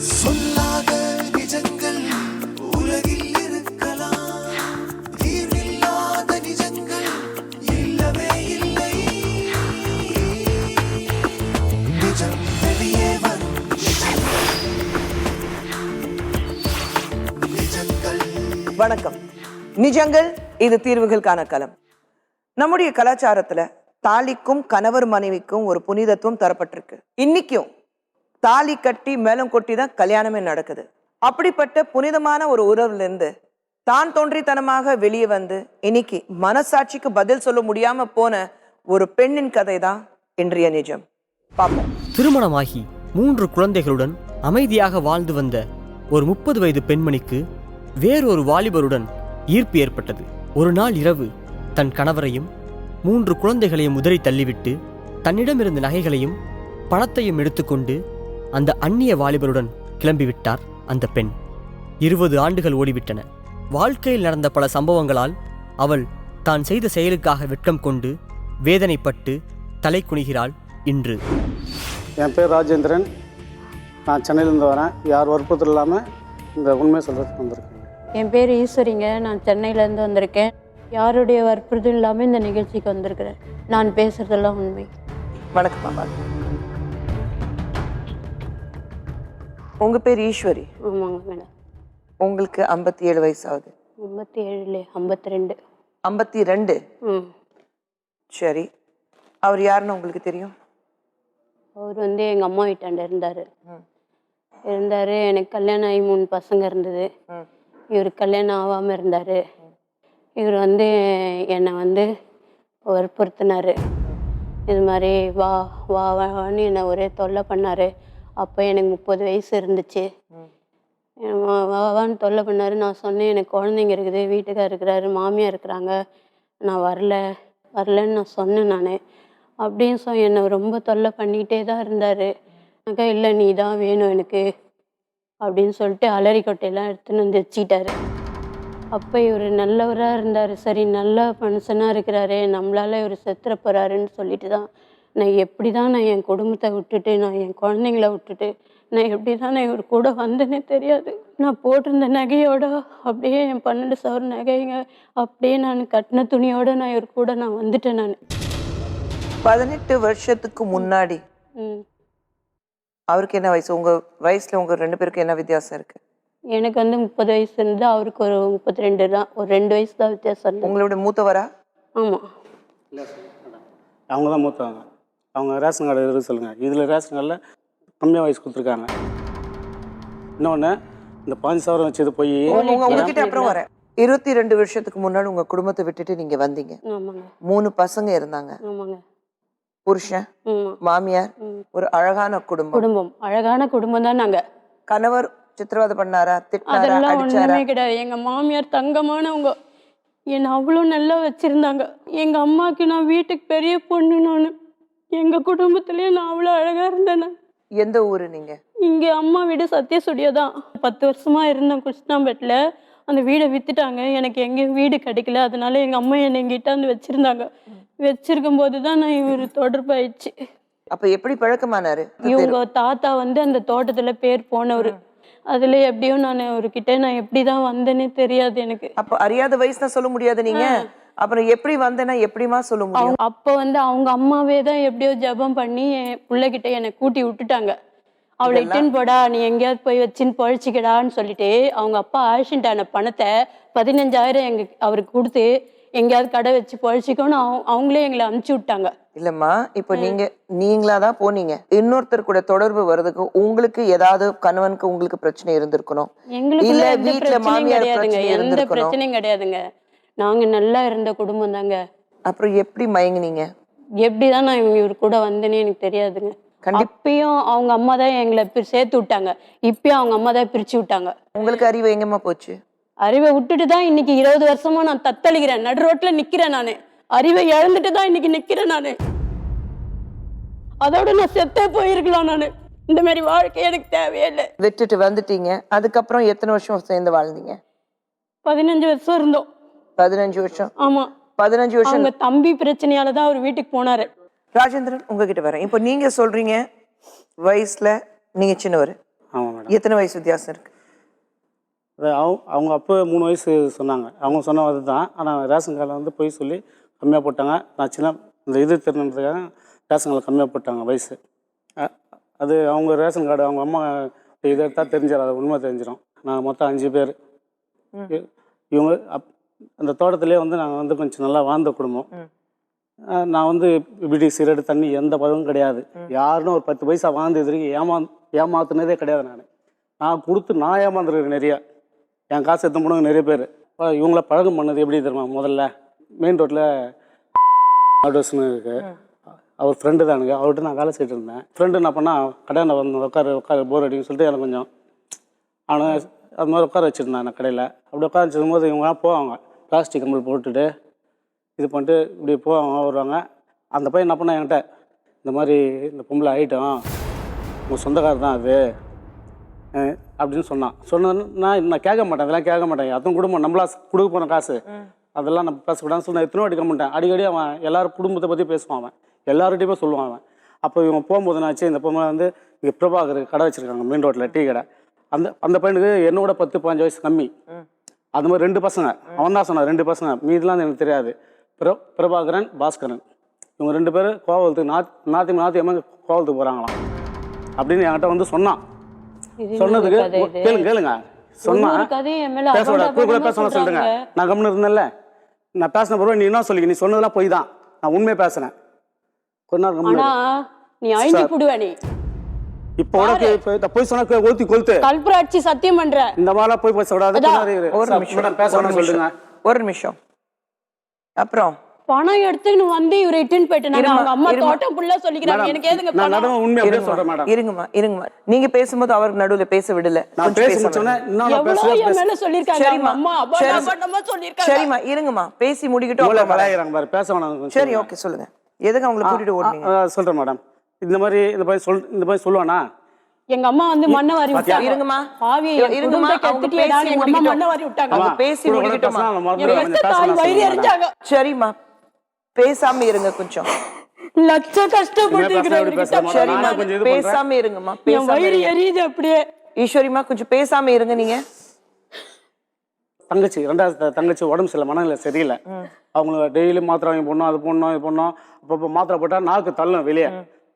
சொல்லாத நிஜங்கள் உலகில் இருக்கலாம், தீர்வில்லாத நிஜங்கள் இல்லவே இல்லை. நிஜம் வெளியே வரும் நிஜங்கள். வணக்கம். நிஜங்கள், இது தீர்வுகளுக்கான களம். நம்முடைய கலாச்சாரத்துல தாலிக்கும் கணவர் மனைவிக்கும் ஒரு புனிதத்துவம் தரப்பட்டிருக்கு. இன்னைக்கும் தாலி கட்டி மேலம் கொட்டி தான் கல்யாணமே நடக்குது. அப்படிப்பட்ட புனிதமான ஒரு உறவுல இருந்து தான் தோன்றித்தனமாக வெளியே வந்து இன்னைக்கு மனசாட்சிக்கு பதில் சொல்ல முடியாம போன ஒரு பெண்ணின் கதை தான் இன்றைய நிஜம். பார்ப்போம். திருமணமாகி 3 குழந்தைகளுடன் அமைதியாக வாழ்ந்து வந்த ஒரு 30 வயது பெண்மணிக்கு வேறொரு வாலிபருடன் ஈர்ப்பு ஏற்பட்டது. ஒரு நாள் இரவு தன் கணவரையும் 3 குழந்தைகளையும் உதறி தள்ளிவிட்டு தன்னிடமிருந்த நகைகளையும் பணத்தையும் எடுத்துக்கொண்டு அந்த அந்நிய வாலிபருடன் கிளம்பிவிட்டார் அந்த பெண். 20 ஆண்டுகள் ஓடிவிட்டன. வாழ்க்கையில் நடந்த பல சம்பவங்களால் அவள் தான் செய்த செயலுக்காக வெட்கம் கொண்டு வேதனைப்பட்டு தலை குனிகிறாள். இன்று என் பேர் ராஜேந்திரன். நான் சென்னையிலேருந்து வரேன். யார் வற்புறுத்தல் இல்லாமல் இந்த உண்மையை சொல்கிறதுக்கு வந்திருக்கேன். என் பேர் ஈஸ்வரிங்க. நான் சென்னையிலேருந்து வந்திருக்கேன். யாருடைய வற்புறுத்தல் இல்லாமல் இந்த நிகழ்ச்சிக்கு வந்திருக்கிறேன். நான் பேசுறதெல்லாம் உண்மை. வணக்கம் மாமா. உங்க பேர் ஈஸ்வரி? ஆமாங்க மேடம். உங்களுக்கு 57 வயசு ஆகுது? 57 52. 52? ம். சரி. அவர் யாருன்னு உங்களுக்கு தெரியும்? அவர் வந்து எங்கள் அம்மா வீட்டாண்ட இருந்தார். எனக்கு கல்யாணம் ஆகி 3 பசங்க இருந்தது. இவர் கல்யாணம் ஆகாமல் இருந்தார். இவர் வந்து என்னை வந்து வற்புறுத்தினார். இது மாதிரி வா வா வான்னு என்னை ஒரே தொல்லை பண்ணார். அப்போ எனக்கு 30 வயசு இருந்துச்சு. வான்னு தொல்லை பண்ணார். நான் சொன்னேன், எனக்கு குழந்தைங்க இருக்குது, வீட்டுக்கார் இருக்கிறாரு, மாமியார் இருக்கிறாங்க, நான் வரலன்னு நான் சொன்னேன். நான் அப்படின்னு என்னை ரொம்ப தொல்லை பண்ணிக்கிட்டே தான் இருந்தார். எனக்கு இல்லை, நீ தான் வேணும் எனக்கு அப்படின்னு சொல்லிட்டு அலறி கொட்டையெல்லாம் எடுத்துன்னு வந்து வச்சுக்கிட்டாரு. அப்போ இவர் நல்லவராக இருந்தார். சரி, நல்ல மனுஷனாக இருக்கிறாரு, நம்மளால் இவர் செத்துற போகிறாருன்னு சொல்லிட்டு தான் நான் என் குடும்பத்தை விட்டுட்டு, நான் என் குழந்தைங்கள விட்டுட்டு, நான் எப்படி தான் நான் இவர் கூட வந்தேன்னே தெரியாது. நான் போட்டிருந்த நகையோட அப்படியே என் 12 சவர நகைங்க அப்படியே நான் கட்டின துணியோட நான் இவர் கூட நான் வந்துட்டேன். நான் 18 வருஷத்துக்கு முன்னாடி அவருக்கு என்ன வயசு? உங்க வயசுல உங்க 2 பேருக்கு என்ன வித்தியாசம் இருக்கு? எனக்கு வந்து 30 வயசு இருந்து அவருக்கு ஒரு 32 தான். ஒரு 2 வயசு தான் வித்தியாசம். உங்களோட மூத்தவரா? ஆமாம். இல்லை அவங்க தான் மூத்தவங்க. அவங்க ரேஷன் கார்டு இருக்கு சொல்லுங்கள். இதில் ரேஷன் கார்டில் கம்மியாக வயசு கொடுத்துருக்காங்க. இன்னொன்று இந்த 5 சவரம் வச்சது போய் உங்ககிட்ட அப்புறம் வரேன். 22 வருஷத்துக்கு முன்னாடி உங்க குடும்பத்தை விட்டுட்டு நீங்க வந்தீங்க. ஆமாங்க. 3 பசங்க இருந்தாங்க. ஆமாங்க. புருஷன், மாமியார், ஒரு அழகான குடும்பம். அழகான குடும்பம் தான். நாங்க கணவர் சித்திரவதை பண்ணாரா, திட்டாரா, அதெல்லாம் அடிச்சாரா? ஒண்ணுமே கிடையாது. எங்க மாமியார் தங்கமானவங்க, என்னை அவ்வளோ நல்லா வச்சிருந்தாங்க. எங்க அம்மாவுக்கு நான் வீட்டுக்கு பெரிய பொண்ணு. நான் எங்க குடும்பத்திலேயே நான் அவ்வளோ அழகா இருந்தேன். எந்த ஊரு நீங்க? இங்க அம்மா வீடு சத்தியசுடியா தான். 10 வருஷமா இருந்தேன் கிருஷ்ணாம்பேட்டில். அந்த வீடை வித்துட்டாங்க. எனக்கு எங்கேயும் வீடு கிடைக்கல. அதனால எங்க அம்மா என்னை எங்கிட்டாந்து வச்சிருந்தாங்க. வச்சிருக்கும் போது தான் நான் இவர் தொடர்பாயிடுச்சு. அப்ப எப்படி பழக்கமானாரு? இவங்க தாத்தா வந்து அந்த தோட்டத்துல பேர் போனவர். அதுல எப்படியோ நான் அவர்கிட்ட நான் எப்படிதான் வந்தேன்னே தெரியாது எனக்கு. அப்ப அறியாத வயசுல சொல்ல முடியாது நீங்க. அப்புறம் எப்படி வந்தேன்னா எப்படிமா சொல்ல முடியும்? அப்ப வந்து அவங்க அம்மாவே தான் எப்படியோ ஜபம் பண்ணி என் பிள்ளைகிட்ட என்னை கூட்டி விட்டுட்டாங்க. அவளை இட்டுன்னு போடா, நீ எங்கேயாவது போய் வச்சுன்னு பழிச்சிக்கடான்னு சொல்லிட்டு அவங்க அப்பா ஆக்சிடென்ட் பணத்தை 15,000 அவருக்கு கொடுத்து எங்கேயாவது கடை வச்சு பழிச்சிக்கோன்னு அவங்களே எங்களை அனுப்பிச்சு விட்டாங்க. இல்லம்மா, இப்ப நீங்களாதான் போனீங்க. இன்னொருத்தர் கூட தொடர்பு வர்றதுக்கு உங்களுக்கு ஏதாவது கணவனுக்கு உங்களுக்கு பிரச்சனை இருந்திருக்கணும். எங்களுக்கு எந்த பிரச்சனையும் கிடையாதுங்க. எந்த பிரச்சனையும் கிடையாதுங்க. நாங்க நல்லா இருந்த குடும்பம் தாங்க. அப்புறம் எப்படி மயங்குனீங்க? எப்படிதான் நான் இவர் கூட வந்தேன்னு எனக்கு தெரியாதுங்க. அப்பயும் அவங்க அம்மா தான் எங்களை சேர்த்து விட்டாங்க. இப்பயும் அவங்க அம்மா தான் பிரிச்சு விட்டாங்க. உங்களுக்கு அறிவு எங்கம்மா போச்சு? அறிவை விட்டுட்டு தான் இன்னைக்கு 20 வருஷமா நான் தத்தளிக்கிறேன். நடு ரோட்ல நிக்கிறேன். நானு அறிவை இழந்துட்டு தான் இன்னைக்கு நிக்கிறேன். நானு அதோட நான் செத்தே போயிருக்கலாம். நானு இந்த மாதிரி வாழ்க்கை எனக்கு தேவையே இல்லை. விட்டுட்டு வந்துட்டீங்க. அதுக்கப்புறம் எத்தனை வருஷம் சேர்ந்து வாழ்ந்தீங்க? 15 வருஷம் இருந்தோம். 15 வருஷம்? ஆமா. 15 வருஷம். அவங்க தம்பி பிரச்சனையால தான் அவர் வீட்டுக்கு போனாரு. ராஜேந்திரன், உங்ககிட்ட வரேன். இப்போ நீங்க சொல்றீங்க வயசுல நீங்க சின்னவர். ஆமாம் மேடம். எத்தனை வயசு வித்தியாசம் இருக்கு? அது அவங்க அப்போ 3 வயசு சொன்னாங்க. அவங்க சொன்ன அதுதான். ஆனால் ரேஷன் கார்டில் வந்து போய் சொல்லி கம்மியாக போட்டாங்க. நான் சின்ன இந்த இது தெரிஞ்சதுக்காக ரேஷன் கார்டில் கம்மியாக போட்டாங்க வயசு. அது அவங்க ரேஷன் கார்டு அவங்க அம்மா இதை எடுத்தால் தெரிஞ்சிடும், அது உண்மை தெரிஞ்சிடும். நான் மொத்தம் 5 பேர். இவங்க அந்த தோட்டத்திலே வந்து நாங்கள் வந்து கொஞ்சம் நல்லா வாழ்ந்த குடும்பம். நான் வந்து இப்படி சிகரெட்டு தண்ணி எந்த பழமும் கிடையாது. யாருன்னு ஒரு 10 பைசா வாழ்ந்து இது வரைக்கும் ஏமாத்துனதே கிடையாது. நான் கொடுத்து நான் ஏமாந்துருக்கேன் நிறையா. என் காசு எடுத்து போனவங்க நிறைய பேர். இவங்கள பழகம் பண்ணது எப்படி தெரியுமா? முதல்ல மெயின் ரோட்டில் ஆட்டோஸ்னு இருக்கு, அவர் ஃப்ரெண்டு தானுங்க. அவர்கிட்ட நான் வேலை செய்யிட்டு இருந்தேன். ஃப்ரெண்டு என்ன பண்ணால் கடையில் வந்து உட்கார போர் அடின்னு சொல்லிட்டு எனக்கு கொஞ்சம் ஆனால் அது மாதிரி உட்கார வச்சுருந்தேன் நான் கடையில். அப்படி உட்கார வச்சிருக்கும் போது இவங்களாம் போவாங்க, பிளாஸ்டிக் கம்பல் போட்டுட்டு இது பண்ணிட்டு இப்படி போவாங்க வருவாங்க. அந்த பையன் என்ன பண்ணால் என்கிட்ட இந்த மாதிரி இந்த பொம்பளை ஐட்டம் உங்கள் சொந்தக்காரர் தான் அது அப்படின்னு சொன்னேன்னா நான் கேட்க மாட்டேன், அதெல்லாம் கேட்க மாட்டேன். அதுவும் குடும்பம் நம்மளா கொடுக்க போன காசு, அதெல்லாம் நம்ம பேசக்கூடாதுன்னு சொல்லி நான் எத்தனை வாட்டி கம்மிட்டேன். அடிக்கடி அவன் எல்லாரும் குடும்பத்தை பற்றி பேசுவான், அவன் எல்லார்கிட்டையுமே சொல்லுவான் அவன். அப்போ இவன் போகும்போது என்னாச்சு, இந்த பொம்மை வந்து இங்கே பிரபாகர் கடை வச்சுருக்காங்க மெயின் ரோட்டில், டீ கடை. அந்த பையனுக்கு என்னோட 10-15 வயசு கம்மி. அது மாதிரி 2 பசங்க. அவன் தான் சொன்னான் 2 பசங்க, மீதெல்லாம் எனக்கு தெரியாது. பிரபாகரன், பாஸ்கரன், இவங்க 2 பேர் கோவலத்துக்கு நாத்தியமாக கோவலத்துக்கு போகிறாங்களாம் அப்படின்னு என்கிட்ட வந்து சொன்னான். சொன்னதுக்கு கேளுங்க சொன்னா பேச சொல்லுங்க. நான் கம்முன்னு இருந்தேன்ல, நான் பேசின பிறகு நீ என்ன சொல்லி, நீ சொன்னதெல்லாம் போய் தான், நான் உண்மையை பேசுனேன். கொஞ்ச நேரம் கம்முன்னு இப்போ உனக்கு போய் சொன்னா ஊத்தி கொளுத்து கல்பராட்சி சத்தியம் பண்ற இந்த மாதிரிலாம் போய் பேசக்கூடாது. சொல்லுங்க ஒரு நிமிஷம். அப்புறம் பணம் எடுத்துன்னு வந்து இவர் ரிட்டர்ன் போயிட்டாங்க. அவங்க அம்மா தோட்டம் புள்ள சொல்லிக்கிறாங்க. எனக்கு எதுங்க பணம்? நான் உண்மையா அப்படியே சொல்றேன் மேடம். இருங்கம்மா நீங்க பேசும்போது அவருக்கு நடுவுல பேச விடல. நான் பேச சொன்னா இன்னும் பேச மேல சொல்லிருக்காங்க. அவங்க அம்மா அபத்தமா சொல்லிருக்காங்க. சரிம்மா இருங்கம்மா, பேசி முடிக்கிட்டோம். அப்புறம் மலையறாங்க பாரு, பேச வேணாம். சரி ஓகே சொல்லுங்க. எதுக்கு அவங்கள கூட்டிட்டு ஓடுனீங்க? சொல்றேன் மேடம். இந்த மாதிரி இந்த போய் சொல்லுவானா? எங்க அம்மா வந்து மண்ணை வாரி விட்டாங்க. இருங்கம்மா பாவி இருங்கம்மா, கெடுத்துட்டியடா. எங்க அம்மா மண்ணை வாரி விட்டாங்க. அவங்க பேசி முடிக்கிட்டோமா? வயிறு எரிஞ்சாங்க. சரிம்மா பேசாம இருங்க கொஞ்சம். லட்ச கஷ்டப்பட்டு பேசாம இருங்கம்மா. வயிறு எரியுது அப்படியே. ஈஸ்வரிமா கொஞ்சம் பேசாம இருங்க. நீங்க தங்கச்சி 2வது தங்கச்சி உடம்பு சரியில்லை, மனநிலை சரியில்லை. அவங்களுக்கு டெய்லி மாத்திரை வாங்கி போடணும், அது போடணும் இது பண்ணணும். அப்பப்போ மாத்திரை போட்டால் நாக்கு தள்ளும் வெளியே.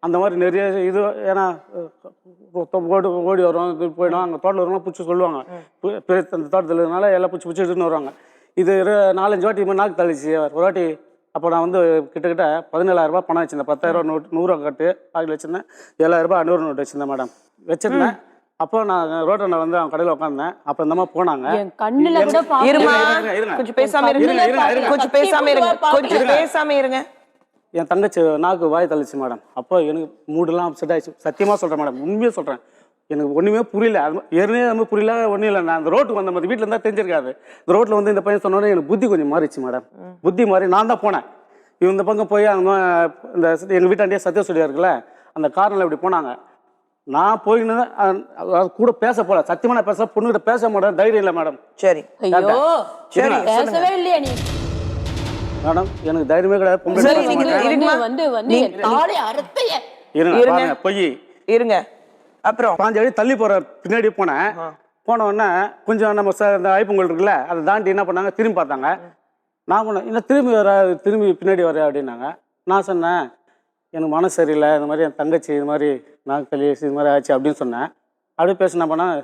அந்த மாதிரி நிறைய இது, ஏன்னா ஓடி வரும், இது போயிடும். அங்கே தோட்டத்தில் வருவாங்க, பூச்சி சொல்லுவாங்க. அந்த தோட்டத்தில் இருக்கிறதுனால எல்லாம் பூச்சி எடுத்துன்னு வருவாங்க. இது 4-5 வாட்டி இது நாக்கு தள்ளிச்சு. ஒரு வாட்டி அப்போ நான் வந்து கிட்டத்தட்ட 17,000 ரூபாய் பணம் வச்சுருந்தேன். 10,000 நோட்டு, 100 ரூபா கட்டு பாக்கெட் வச்சுருந்தேன். 7,000 ரூபாய் 500 நோட்டு வச்சுருந்தேன் மேடம், வச்சிருந்தேன். அப்போ நான் ரோட்டில் வந்து அவங்க கடையில் உட்காந்தேன். அப்போ இந்த மாதிரி போனாங்க. கொஞ்சம் பேசாம இருங்க. என் தங்கச்சி நாக்கு வாய் தள்ளிச்சு மேடம். அப்போ எனக்கு மூடெல்லாம் அப்செட் ஆயிடுச்சு. சத்தியமாக சொல்கிறேன் மேடம், உண்மையாக சொல்கிறேன். எனக்கு ஒன்றுமே புரியல. அது ஏற்கனவே புரியல, ஒன்றும் இல்லை. நான் அந்த ரோட்டுக்கு வந்த மாதிரி வீட்டில் இருந்தால் தெரிஞ்சிருக்காது. இந்த ரோட்டில் வந்து இந்த பையன் சொன்னோன்னே எனக்கு புத்தி கொஞ்சம் மாறிச்சு மேடம். புத்தி மாறி நான் தான் போனேன். இவங்க இந்த பக்கம் போய் அங்கே இந்த எங்கள் வீட்டாண்டியே சத்யசூரியா இருக்குல்ல, அந்த காரில் இப்படி போனாங்க. நான் போயின்னு அது கூட பேச போல. சத்தியமா நான் பேச பொண்ணுகிட்ட பேச மாட்டேன், தைரியம் இல்லை மேடம். சரி பேசவே இல்லையா நீ? மேடம் எனக்கு தைரியமே கிடையாது. பொய் இருங்க. அப்புறம் 5 அடி தள்ளி போற பின்னாடி போனேன். போன உடனே கொஞ்சம் நம்ம இந்த ஐப்பொங்கல் இருக்குல்ல, அதை தாண்டி என்ன பண்ணாங்க, திரும்பி பார்த்தாங்க. நான் பண்ணேன், என்ன திரும்பி பின்னாடி வர அப்படின்னாங்க. நான் சொன்னேன் எனக்கு மனசு சரியில்லை, இந்த மாதிரி என் தங்கச்சி இது மாதிரி நாக்கு தள்ளி இது மாதிரி ஆச்சு அப்படின்னு சொன்னேன். அப்படியே பேச என்ன பண்ணேன்,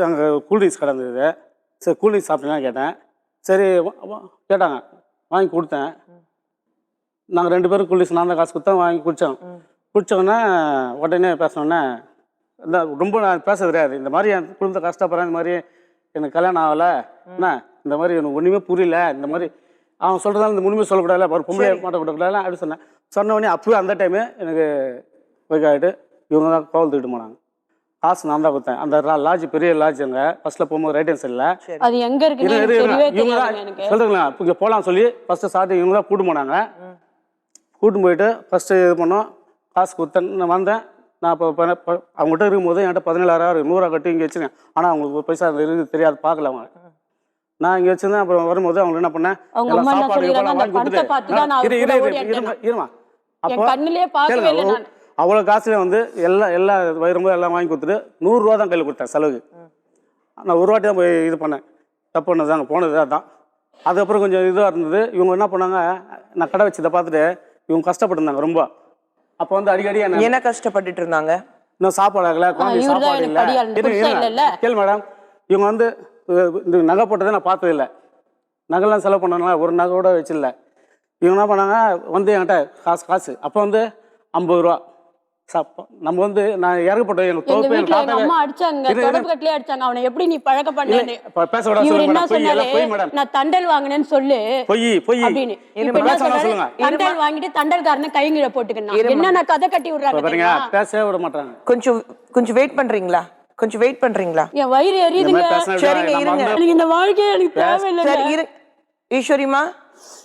அங்கே கூல்ட்ரிங்க்ஸ் கிடந்தது. சரி கூல்ட்ரிங்க்ஸ் சாப்பிட்டீங்கன்னு கேட்டேன். சரி கேட்டாங்க, வாங்கி கொடுத்தேன். நாங்கள் 2 பேரும் கூல்ட்ரிங்க்ஸ் நான் தான் காசு கொடுத்தேன், வாங்கி குடித்தோம். குடித்தோடனே உடனே பேசினோடனே இந்த ரொம்ப நான் பேச கிடையாது. இந்த மாதிரி என் குடும்பத்தை கஷ்டப்படுறேன், இந்த மாதிரி எனக்கு கல்யாணம் ஆகலை, என்ன இந்த மாதிரி எனக்கு ஒன்றுமே புரியல, இந்த மாதிரி அவன் சொல்கிறதால இந்த முழுமையை சொல்லக்கூடாது, ஒரு பொம்பளை மாட்ட கூடாது அப்படி சொன்னேன். சொன்னோடனே அப்போயே அந்த டைமு எனக்கு போய்க்காயிட்டு இவங்க தான் கோவலத்துக்கிட்டு போனாங்க. காசு நான் தான் கொடுத்தேன். அந்த லாட்ஜ் பெரிய லாட்ஜ், அங்கே ஃபர்ஸ்ட்டில் போகும்போது ரைட் ஹேண்ட் சைடில் அது எங்கே இருக்கு இவங்க தான் சொல்கிறீங்களா இப்போ இங்கே போகலான்னு சொல்லி ஃபஸ்ட்டு ஸ்டார்ட் இவங்க தான் கூட்டு போனாங்க. கூட்டு போயிட்டு ஃபஸ்ட்டு இது பண்ணோம். காசு கொடுத்தேன். நான் வந்தேன். நான் இப்போ அவங்ககிட்ட இருக்கும்போது என்கிட்ட 17,000 100 கட்டி இங்கே வச்சுருக்கேன். ஆனால் அவங்களுக்கு பைசா இருக்குது தெரியாது, பார்க்கல அவங்க. நான் இங்கே வச்சுருந்தேன். அப்புறம் வரும்போது அவங்க என்ன பண்ணேன், சாப்பாடு வாங்கி கொடுத்துட்டு இருமா. அப்போ அவ்வளோ காசுல வந்து எல்லா வயிறும்போது எல்லாம் வாங்கி கொடுத்துட்டு 100 ரூபா தான் கையில் கொடுத்தேன் செலவுக்கு. நான் ஒரு வாட்டி தான் போய் இது பண்ணேன், தப்பு பண்ணது அங்கே போனது அதான். அதுக்கப்புறம் கொஞ்சம் இதுவாக இருந்தது. இவங்க என்ன பண்ணாங்க, நான் கடை வச்சதை பார்த்துட்டு இவங்க கஷ்டப்பட்டுருந்தாங்க ரொம்ப. அப்போ வந்து அடிக்கடி என்ன கஷ்டப்பட்டுட்டு இருந்தாங்க? இன்னும் சாப்பாடு ஆகலை, குழந்தை சாப்பாடு இல்லை. கேள் மேடம், இவங்க வந்து இந்த நகை போட்டதை நான் பார்த்ததில்லை. நகைலாம் செலவு பண்ணாங்களா, ஒரு நகை கூட வச்சிடல. இவங்க என்ன பண்ணாங்க, வந்து என்கிட்ட காசு அப்போ வந்து 50 ரூபா. நம்ம வந்து நான் இறக்கப்பட்டோம். எங்க தோப்பு எங்க தாத்தா அம்மா அடிச்சாங்க, தொடர்புகட்லயே அடிச்சாங்க. அவனை எப்படி நீ பழக்க பண்ணேன்னு பேச விட சொல்லுங்க. போய் மேடம், நான் தண்டல் வாங்கினேன்னு சொல்லு. போய் அப்படின்னு என்ன சொல்லுங்க. தண்டல் வாங்கிட்டு தண்டல்காரனை கைங்கீழ போட்டுக்கணும். என்ன கதை கட்டி விடுறாங்க பாருங்க, பேசவே விட மாட்டாங்க. கொஞ்சம் வெயிட் பண்றீங்களா? என் வயிறு எரியுதுங்க. சரிங்க, இருங்க. எனக்கு இந்த வாழ்க்கை எனக்கு தேவையில்லை. ஈஸ்வரிமா,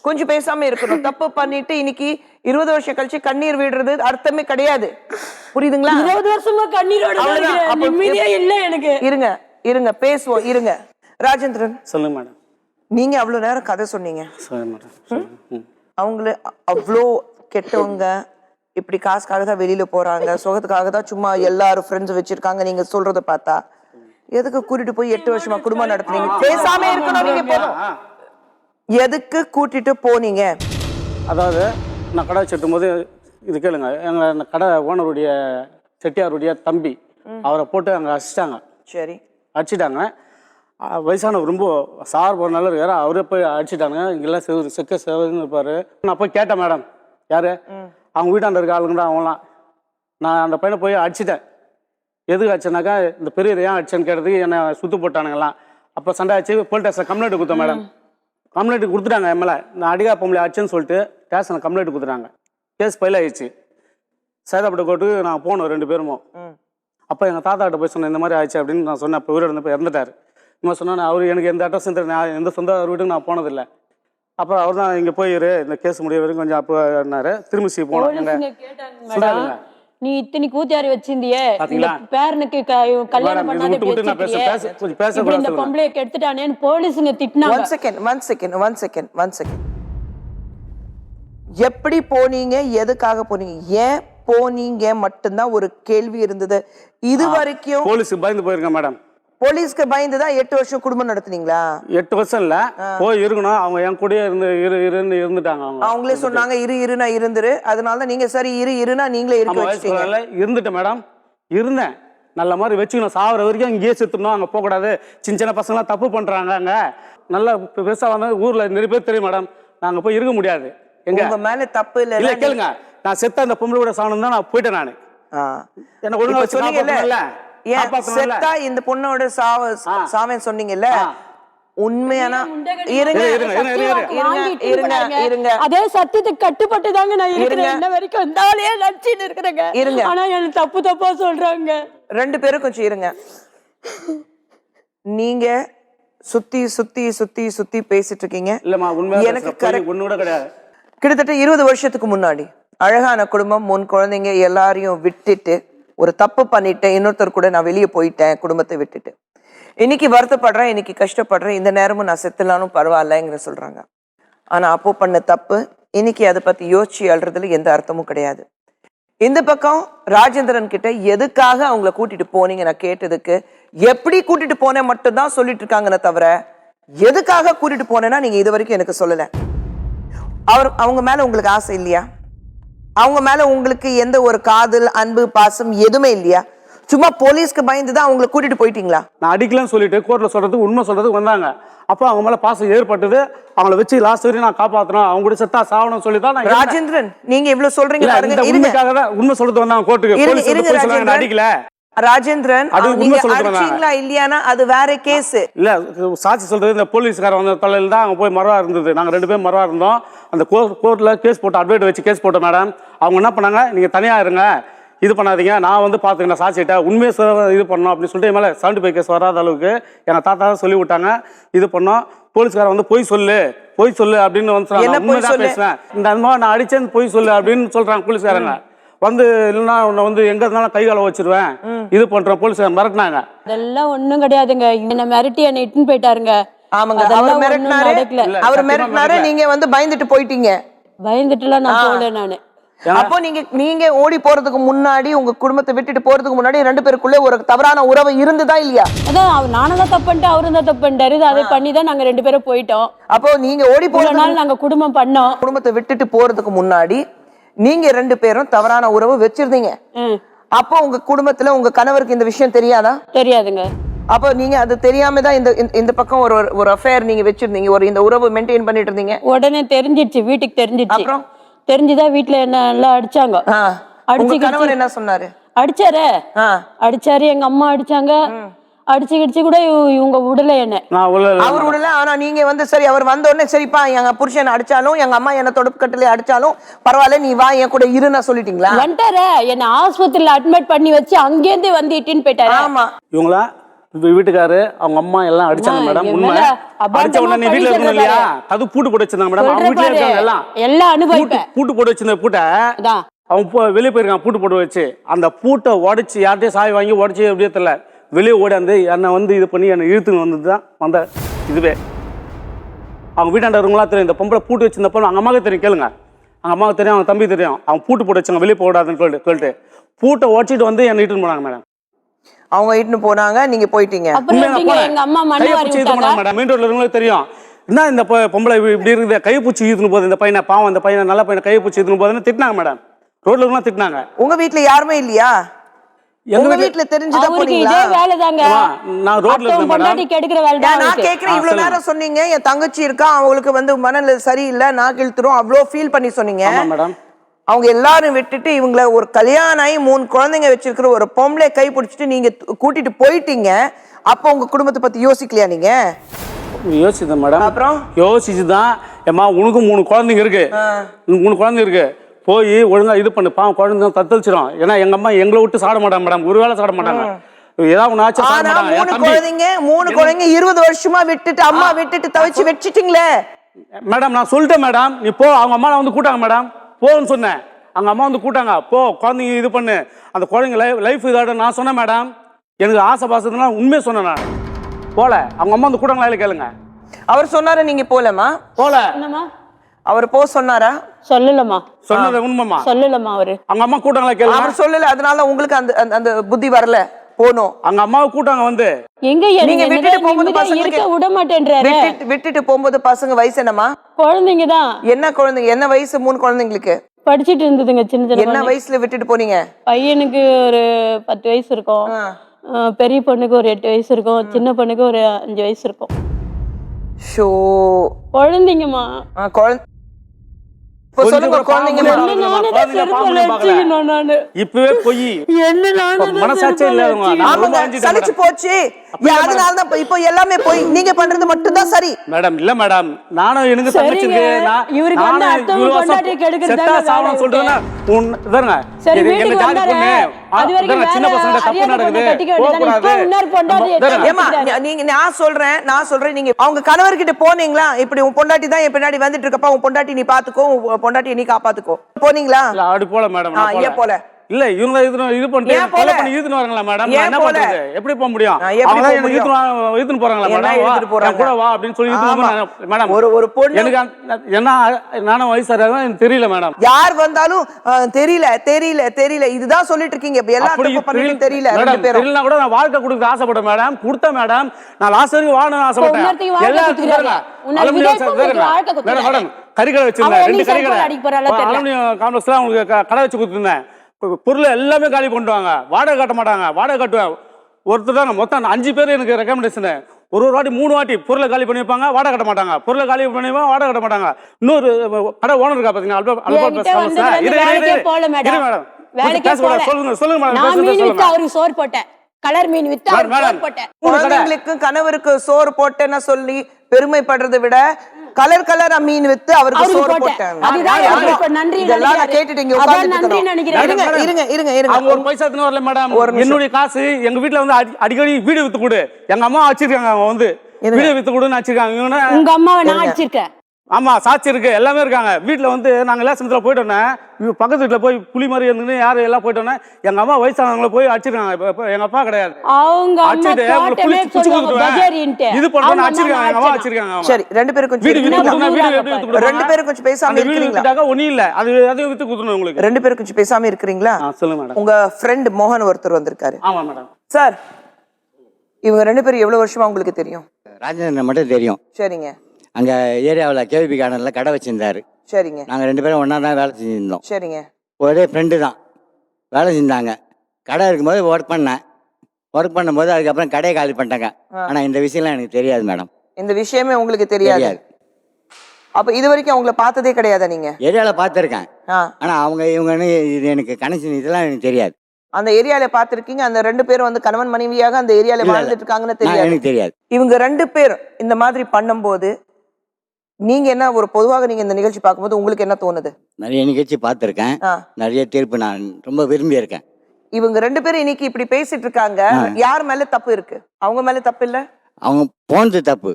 கொஞ்சம் பேசாம இருக்கணும். தப்பு பண்ணிட்டு இன்னைக்கு 20 வருஷம் கழிச்சு கண்ணீர் விடுறது அர்த்தமே கிடையாது. புரியுதுங்களா? 20 வருஷமா கண்ணீரோட நிம்மதியே இல்ல எனக்கு. இருங்க பேசுவோம். இருங்க ராஜேந்திரன், சொல்லுங்க மேடம். நீங்க அவ்வளவு நேரம் கதை சொன்னீங்க. அவங்கள அவ்வளோ கெட்டவங்க, இப்படி காசுக்காக தான் வெளியில போறாங்க, சுகத்துக்காக தான் சும்மா எல்லாரும் ஃப்ரெண்ட்ஸ் வச்சிருக்காங்க. நீங்க சொல்றத பார்த்தா எதுக்கு கூட்டிட்டு போய் 8 வருஷமா குடும்பம் நடத்துனீங்க? பேசாம இருக்கணும். நீங்க போதும். எதுக்கு கூட்டிட்டு போனீங்க? அதாவது நான் கடை வச்சுட்டும் போது இது கேளுங்க, எங்கள் கடை ஓனருடைய செட்டியாருடைய தம்பி அவரை போட்டு அங்கே அடிச்சிட்டாங்க. சரி, அடிச்சிட்டாங்க. வயசானவர் ரொம்ப சார் ஒரு நல்ல இருக்காரு, அவரே போய் அடிச்சிட்டாங்க. இங்கெல்லாம் செக்க செவன்னு இருப்பார். நான் போய் கேட்டேன், மேடம் யார்? அவங்க வீட்டாண்ட இருக்க ஆளுங்க தான் அவங்களாம். நான் அந்த பையனை போய் அடிச்சிட்டேன். எதுக்கு அடிச்சேனாக்கா, இந்த பெரியவர் ஏன் அடிச்சேன்னு கேட்டதுக்கு என்னை சுற்று போட்டானுங்கலாம். அப்போ சண்டை ஆச்சு. போலீஸ் ஸ்டேஷன் கம்ப்ளைண்ட் கொடுத்தேன் மேடம். கம்ப்ளைண்ட் கொடுத்துட்டாங்க. எம்எல்ஏ நான் அடிக்கா பொம்பளை ஆச்சுன்னு சொல்லிட்டு ஸ்டேஷனில் கம்ப்ளைண்ட் கொடுத்துட்டாங்க. கேஸ் ஃபைல் ஆகிடுச்சு. சேதாப்பட்ட கோர்ட்டுக்கு நான் போனோம் 2 பேரும். அப்போ எங்கள் தாத்தாட்ட போய் சொன்னேன், இந்த மாதிரி ஆயிடுச்சு அப்படின்னு நான் சொன்னேன். அப்போ இவரோட போய் இறந்துட்டார். இவன் சொன்னேன், அவர் எனக்கு எந்த அட்ரஸும் தெரியும், நான் எந்த சொந்த வீட்டுக்கு நான் போனதில்லை. அப்புறம் அவர் தான் இங்கே போயிரு, இந்த கேஸ் முடிய வரைக்கும் கொஞ்சம் அப்போ என்னாரு. திரும்பி போனோம். நீ இத்தனை கூத்தியாரி வச்சிருந்தியே, பேரனுக்கு கல்யாணம் பண்ணாத இந்த பொம்பளைய கெடுத்துட்டானேன்னு போலீஸுங்க திட்டினாங்க. One second. எப்படி போனீங்க? எதுக்காக போனீங்க? ஏன் போனீங்க மட்டும்தான் ஒரு கேள்வி இருந்தது. இது வரைக்கும் போலீஸுக்கு பயந்து போயிருக்கேன் மேடம். போலீஸ்க்கு பயந்துதான் 8 வருஷம் குடும்பம் நடத்துனீங்களா? 8 வருஷம் இல்ல, போய் இருக்கணும். அவங்க என் கூடயே இருந்துட்டாங்க. அவங்களே சொன்னாங்க இருனா இருந்துரு. அதனால நீங்க சரி இருனா நீங்களே இருக்க வச்சிட்டீங்க. இருந்துட்டேன் மேடம். இருந்தேன் நல்ல மாதிரி வச்சுக்கணும். சாவர வரைக்கும் இங்கேயே செத்துடணும், அங்க போக கூடாது. சின்ன பசங்களாம் தப்பு பண்றாங்க. அங்க நல்லா பெருசா வந்து ஊர்ல நிறைய பேர் தெரியும் மேடம். நாங்க போய் இருக்க முடியாது. எங்க மேல தப்பு இல்ல கேளுங்க. நான் செத்த அந்த பொம்பளை கூட சாவணும் தான் நான் போயிட்டேன். நானு என்ன ஒழுங்கா வச்சுக்கல. செத்தா இந்த பொண்ணோட சாவன் சொன்னீங்கல்ல, உண்மையான அதே சத்தியத்துக்கு கட்டுப்பட்டு தாங்க நான் இருக்கிறேன். இன்ன வரைக்கும் வந்தாலே நடிச்சிட்டு இருக்கிறேங்க. ஆனா எனக்கு தப்பா சொல்றாங்க. 2 பேரும் கொஞ்சம் இருங்க. நீங்க சுத்தி பேசிட்டு இருக்கீங்க. எனக்கு கிட்டத்தட்ட 20 வருஷத்துக்கு முன்னாடி அழகான குடும்பம், 3 குழந்தைங்க, எல்லாரையும் விட்டுட்டு ஒரு தப்பு பண்ணிட்டேன். இன்னொருத்தர் கூட நான் வெளியே போயிட்டேன், குடும்பத்தை விட்டுட்டு. இன்னைக்கு வருத்தப்படுறேன், இன்னைக்கு கஷ்டப்படுறேன். இந்த நேரமும் நான் செத்துலானும் பரவாயில்லங்கிற சொல்றாங்க. ஆனா அப்போ பண்ண தப்பு இன்னைக்கு அதை பத்தி யோசிச்சு அல்றதுல எந்த அர்த்தமும் கிடையாது. இந்த பக்கம் ராஜேந்திரன் கிட்ட எதுக்காக அவங்கள கூட்டிட்டு போனீங்க நான் கேட்டதுக்கு, எப்படி கூட்டிட்டு போனேன் மட்டும்தான் சொல்லிட்டு இருக்காங்கன்னு தவிர எதுக்காக கூட்டிட்டு போனேன்னா நீங்க இது வரைக்கும் எனக்கு சொல்லல. அவங்க மேல உங்களுக்கு ஆசை இல்லையா? அவங்க மேல உங்களுக்கு எந்த ஒரு காதல், அன்பு, பாசம் எதுவுமே இல்லையா? சும்மா போலீஸ்க்கு பயந்துதான் அவங்களை கூட்டிட்டு போயிட்டீங்களா? நான் அடிக்கலன்னு சொல்லிட்டு கோர்ட்ல சொல்றதுக்கு உண்மை சொல்றதுக்கு வந்தாங்க. அப்போ அவங்க மேல பாசம் ஏற்பட்டது. அவங்கள வச்சு லாஸ்ட் வரையும் நான் காப்பாத்தணும், அவங்க கூட செத்தா சாவணும் சொல்லி தான். ராஜேந்திரன், நீங்க இவ்வளவு சொல்றீங்க பாருங்க. உண்மைக்காக தான் உண்மை சொல்றது வந்தாங்க கோர்ட்டுக்கு. அடிக்கல ராஜேந்திரன், அடிச்சீங்களா இல்லையானா அது வேற கேஸ் இல்ல. சாட்சி சொல்றது இந்த போலீஸ்கார வந்த தலையில தான் அங்க போய் மரவா இருந்தது. நாங்க 2 பேரும் மரவா இருந்தோம். அந்த கோர்ட்ல கேஸ் போட்டு அட்வைட் வச்சு கேஸ் போட்டோம் மேடம். அவங்க என்ன பண்ணாங்க, நீங்க தனியா இருங்க, இது பண்ணாதீங்க, நான் வந்து பாத்துக்கிறேன் சாட்சிட்ட உண்மையை இது பண்ணோம் அப்படின்னு சொல்லிட்டு மேல 75 கேஸ் வராத அளவுக்கு எங்க தாத்தா சொல்லி விட்டாங்க. இது பண்ணோம். போலீஸ்கார வந்து பொய் சொல்லு அப்படின்னு வந்து பேசுவேன். இந்த அனுபவம் நான் அடிச்சேன்னு பொய் சொல்லு அப்படின்னு சொல்றாங்க போலீஸ்காரங்க. வந்து இல்லைன்னா உன்னை வந்து எங்க இருந்தாலும் கை கால வச்சிருவேன் இது பண்ற போலீஸ் மிரட்டினாங்க. அதெல்லாம் ஒண்ணும் கிடையாதுங்க. என்ன மிரட்டி என்ன இட்டுன்னு போயிட்டாருங்க. ஆமாங்க, அவர் மிரட்டினாரு. நீங்க வந்து பயந்துட்டு போயிட்டீங்க. பயந்துட்டுலாம் நான் போகல. நானு அப்போ நீங்க ஓடி போறதுக்கு முன்னாடி உங்க குடும்பத்தை விட்டுட்டு போறதுக்கு முன்னாடி 2 பேருக்குள்ள ஒரு தவறான உறவு இருந்துதா இல்லையா? அதான் நானும் தான் தப்பு பண்ணிட்டு அவரும் தான் தப்பு பண்ணிட்டாரு. அதை பண்ணி தான் நாங்க 2 பேரும் போயிட்டோம். அப்போ நீங்க ஓடி போற நாள் நாங்க குடும்பம் பண்ணோம். குடும்பத்தை விட்டுட்டு போறதுக்கு முன்னாடி நீங்க 2 பேரும் தவறான உறவு வச்சிருந்தீங்க. அப்போ உங்க குடும்பத்துல உங்க கணவருக்கு இந்த விஷயம் தெரியாதா? தெரியாதுங்க. அப்போ நீங்க அது தெரியாம தான் இந்த பக்கம் ஒரு அஃபேர் நீங்க வச்சிருந்தீங்க, இந்த உறவு மெயின்டைன் பண்ணிட்டு இருந்தீங்க. உடனே தெரிஞ்சிடுச்சு, வீட்டுக்கு தெரிஞ்சிடுச்சு. அப்புறம் தெரிஞ்சுதான் வீட்டுல என்ன எல்லாம் அடிச்சாங்க. உங்க கணவர் என்ன சொன்னாரு? அடிச்சாரு, எங்க அம்மா அடிச்சாங்க. அடிச்சு கூட இவங்க விடல என்ன. அவர் விடல. ஆனா நீங்க சரி அவர் வந்த உடனே சரிப்பா எங்க புருஷன் அடிச்சாலும் எங்க அம்மா என்ன தொடுப்பு கட்டில அடிச்சாலும் பரவாயில்ல நீ வா என் கூட இருன்னு சொல்லிட்டீங்களா? வந்துட்டாரு, என்ன ஆஸ்பத்திரியில அட்மிட் பண்ணி வச்சு அங்கேருந்து வந்து இட்டின்னு போயிட்டாரு. ஆமா. இவங்களா வீட்டுக்காரு அவங்க அம்மா எல்லாம் அடிச்சாங்க மேடம். உண்மை. அடிச்ச உடனே நீ வீட்டுல இருக்கணும் இல்லையா, அது பூட்டு போட்டு வச்சிருந்தாங்க மேடம். அவங்க வீட்டுல இருக்காங்க எல்லாம் அனுபவிப்பேன். பூட்டு போட்டு வச்சிருந்த பூட்டை அவங்க வெளியே போயிருக்காங்க. பூட்டு போட்டு வச்சு அந்த பூட்டை உடைச்சு யார்கிட்டயும் சாவி வாங்கி உடைச்சு எப்படியே தெரியல வெளியே ஓடாந்து என்னை இது பண்ணி என்னை இழுத்துன்னு வந்ததுதான் வந்த இதுவே. அவங்க வீட்டாண்ட இருக்கவங்களா தெரியும் இந்த பொம்பளை பூட்டு வச்சிருந்தப்போ அவங்க அம்மாவுக்கு தெரியும். கேளுங்க, அவங்க அம்மாவுக்கு தெரியும், அவங்க தம்பி தெரியும். அவங்க பூட்டு போட்டு வச்சாங்க வெளியே போடாதுன்னு சொல்லிட்டு பூட்டை உடைச்சிட்டு வந்து என்னை இட்டுன்னு போனாங்க மேடம். அவங்க இட்டுன்னு போனாங்க, நீங்க போயிட்டீங்க. எங்க அம்மா மெயின் ரோட்ல இருக்கவங்களுக்கு தெரியும் என்ன இந்த பொம்பளை இப்படி இருக்குது, கைப்பூச்சி ஈத்துன்னு போகுது இந்த பையனை, பாவம் அந்த பையனை நல்ல பையனை கைப்பூச்சி ஈத்துன்னு போகுதுன்னு திட்டினாங்க மேடம். ரோட்ல இருக்கவங்க திட்டினாங்க. உங்க வீட்டுல யாருமே இல்லையா? எங்க வீட்டுல தெரிஞ்சுதான் போனீங்களா? இதே வேலைதாங்க. நான் ரோட்ல இருக்கேன் பொண்டாட்டி கெடுக்கிற வேலை தான். நான் கேக்குறேன், இவ்வளவு நேரம் சொன்னீங்க என் தங்கச்சி இருக்கா அவங்களுக்கு மனநிலை சரியில்லை நான் இழுத்துரும் அவ்வளோ ஃபீல் பண்ணி சொன்னீங்க. மேடம் அவங்க எல்லாரும் விட்டுட்டு இவங்கள ஒரு கல்யாணம் ஆகி 3 குழந்தைங்க வச்சிருக்கிற ஒரு பொம்பளை கை பிடிச்சிட்டு நீங்க கூட்டிட்டு போயிட்டீங்க. அப்போ உங்க குடும்பத்தை பத்தி யோசிக்கலையா நீங்க? யோசிச்சேன் மேடம். அப்புறம் யோசிச்சுதான் ஏமா உனக்கு 3 குழந்தைங்க இருக்கு, 3 குழந்தை இருக்கு, போய் ஒழுங்கா இது பண்ணு, பாவம் குழந்தை தத்தளிச்சிடும். ஏன்னா எங்க அம்மா எங்களை விட்டு சாட மாட்டாங்க மேடம், ஒரு வேளை சாட மாட்டாங்க. ஏதாவது ஒண்ணு ஆச்சு சாட மாட்டாங்க. 3 குழந்தைங்க 20 வருஷமா விட்டுட்டு அம்மா விட்டுட்டு தவிச்சு வச்சிட்டீங்களே மேடம். நான் சொல்லிட்டேன் மேடம், நீ போ. அவங்க அம்மா வந்து கூட்டாங்க மேடம், போன்னு சொன்னேன். அவங்க அம்மா வந்து கூட்டாங்க, போ குழந்தைங்க இது பண்ணு, அந்த குழந்தைங்க லைஃப் இதாட நான் சொன்னேன் மேடம். எனக்கு ஆசை பாசத்துனா உண்மையை சொன்னேன் நான். போல அவங்க அம்மா வந்து கூட்டாங்களா இல்லை கேளுங்க. அவர் சொன்னாரு நீங்க போலமா? போல அவர் போ சொன்னாரா? சொல்லலமா. சொன்னது உண்மைமா? சொல்லலமா. அவரு அவங்க அம்மா கூட்டாங்களா கேளுங்க. அவர் சொல்லல, அதனால உங்களுக்கு அந்த புத்தி வரல போணும். அவங்க அம்மாவை கூட்டாங்க வந்து எங்க நீங்க விட்டுட்டு போகும்போது பசங்க விட மாட்டேன்றாரு. விட்டுட்டு போகும்போது பசங்க வயசு என்னமா? குழந்தைங்க தான். என்ன குழந்தைங்க? என்ன வயசு 3 குழந்தைங்களுக்கு? படிச்சிட்டு இருந்ததுங்க சின்ன. என்ன வயசுல விட்டுட்டு போனீங்க? பையனுக்கு ஒரு 10 வயசு இருக்கும், பெரிய பொண்ணுக்கு ஒரு 8 வயசு இருக்கும், சின்ன பொண்ணுக்கு ஒரு 5 வயசு இருக்கும். ஷோ குழந்தைங்கம்மா. இப்பவே போய் மனசாட்சி சலிச்சு போச்சு. அதனாலதான் இப்போ எல்லாமே போய் நீங்க பண்றது மட்டும் தான் சரி மேடம். இல்ல மேடம், நானும் எனக்கு தங்கச்சி நான் சொல்றேன் நீங்க அவங்க கணவர்கிட்ட போனீங்களா? இப்படி உன் பொண்டாட்டி தான் என் பின்னாடி வந்துட்டு இருக்கப்பா, உன் பொண்டாட்டி நீ பாத்துக்கோ, பொண்டாட்டி நீ காப்பாத்துக்கோ போனீங்களா? அப்படி போல மேடம். ஏன் போல? இல்ல இவங்க இது பண்ணிட்டு கொலை பண்ணி ஈத்துன்னு வராங்களா மேடம்? நான் என்ன பண்றது? எப்படி போக முடியும்? அவங்க என்ன ஈத்துன்னு போறாங்களா மேடம்? கூட வா அப்படின்னு சொல்லி ஈத்துன்னு மேடம். ஒரு பொண்ணு எனக்கு என்ன நானும் வயசாதான் எனக்கு தெரியல மேடம். யார் வந்தாலும் தெரியல இதுதான் சொல்லிட்டு இருக்கீங்க. எல்லாரும் பண்ணிட்டு தெரியல. தெரியலனா கூட நான் வாழ்க்கை கொடுக்க ஆசைப்பட்டேன் மேடம், கொடுத்தேன் மேடம். நான் லாஸ்ட் வரைக்கும் வாழணும்னு ஆசைப்பட்டேன். மேடம் கறிக்கடை வச்சிருந்தேன், 2 கறிக்கடை காம்ப்ளெக்ஸ்ல அவங்களுக்கு கடை வச்சு கொடுத்துருந்தேன். பொருள் எல்லாமே காலி பண்ணுவாங்க, வாடகை கட்ட மாட்டாங்க. வாடகை கட்டுவேன் ஒருத்தர் தாங்க, மொத்தம் 5 பேர் எனக்கு ரெக்கமெண்டேஷன். ஒரு வாட்டி 3 வாட்டி பொருளை காலி பண்ணி வைப்பாங்க, வாடகை கட்ட மாட்டாங்க. பொருளை காலி பண்ணி வாடகை கட்ட மாட்டாங்க. இன்னொரு கடை ஓனர் இருக்கா பாத்தீங்கன்னா, கணவருக்கு சோறு போட்டேன்னு சொல்லி பெருமைப்படுறதை விட கலர் மீன் வித்து அவருக்கு சோறு போட்டாங்க. என்னுடைய காசு எங்க வீட்டுல வந்து அடிக்கடி வீடு வித்து கொடு, எங்க அம்மா வச்சிருக்காங்க, அவங்க வந்து வீடு வித்து கொடுன்னு வச்சிருக்காங்க. உங்க அம்மாவை நான் வச்சிருக்கேன். ஆமாம் சாட்சி இருக்குது, எல்லாமே இருக்காங்க. வீட்டில் வந்து நாங்கள் லேசத்தில் போயிட்டோன்னே பக்கத்து வீட்டில் போய் புலி மாதிரி இருந்துன்னு யாரும் எல்லாம் போயிட்டோன்னே எங்கள் அம்மா வயசானவங்களை போய் அடிச்சிருக்காங்க. இப்போ எங்கள் அப்பா கிடையாது. அவங்க அம்மா அடிச்சுட்டு அவங்களை தோட்டமே புடிச்சு சொல்லுவாங்க கொடுத்துருவேன். பஜாரின்ட்டு. இது அவங்க பண்ணுறோன்னு அம்மா அடிச்சிருக்காங்க. எங்கள் அம்மா ஆச்சனா. அடிச்சிருக்காங்க. சரி, ரெண்டு பேரும் கொஞ்சம் வீடு வித்து இருக்கீங்களா? கொடுத்தா வீடு எப்படி வித்து கொடுப்பாங்க? ரெண்டு பேரும் கொஞ்சம் பேசாம அந்த வீடு இருக்கிறீங்களா? வித்துட்டாக்க ஒன்றும் இல்லை, அதையும் வித்து கொடுத்துணும் உங்களுக்கு. ரெண்டு பேரும் கொஞ்சம் பேசாம இருக்கிறீங்களா? சொல்லுங்க மேடம். உங்க ஃப்ரெண்ட் மோகன் ஒருத்தர் வந்திருக்காரு. ஆமாம் மேடம். சார், இவங்க ரெண்டு பேரும் எவ்வளவு வருஷமா உங்களுக்கு தெரியும்? ராஜேந்திரன் மட்டும் தெரியும். சரிங்க அங்கே ஏரியாவில் கேவிபி கார்டனில் கடை வச்சுருந்தாரு. சரிங்க நாங்கள் 2 பேரும் ஒன்றா தான் வேலை செஞ்சுருந்தோம். சரிங்க ஒரே ஃப்ரெண்டு தான், வேலை செஞ்சாங்க. கடை இருக்கும்போது ஒர்க் பண்ணும்போது அதுக்கப்புறம் கடையை காலி பண்ணிட்டாங்க. ஆனால் இந்த விஷயம்லாம் எனக்கு தெரியாது மேடம். இந்த விஷயமே உங்களுக்கு தெரியாது? தெரியாது. அப்ப இது வரைக்கும் அவங்கள பார்த்ததே கிடையாதா நீங்க? ஏரியாவில் பார்த்துருக்கேன், ஆ. ஆனால் இவங்கன்னு இது எனக்கு கனெக்ஷன் இதெல்லாம் எனக்கு தெரியாது. அந்த ஏரியால பாத்திருக்கீங்க? அந்த ரெண்டு பேரும் வந்து கணவன் மனைவியாக அந்த ஏரியால இல்ல, வாழ்ந்துட்டு இருக்காங்கன்னு நான் தெரியாது? எனக்கு தெரியாது. இவங்க ரெண்டு பேரும் இந்த மாதிரி பண்ணும்போது நீங்க என்ன, ஒரு பொதுவாக நீங்க இந்த நிகழ்ச்சி பார்க்கும்போது உங்களுக்கு என்ன தோணுது? நிறைய நிகழ்ச்சி பார்த்துருக்கேன், ஆ. நிறைய தீர்ப்பு நான் ரொம்ப விரும்பி இருக்கேன். இவங்க ரெண்டு பேரும் இன்னைக்கு இப்படி பேசிட்டு இருக்காங்க, யார் மேல தப்பு இருக்கு? அவங்க மேல தப்பு இல்ல? அவங்க போனது தப்பு.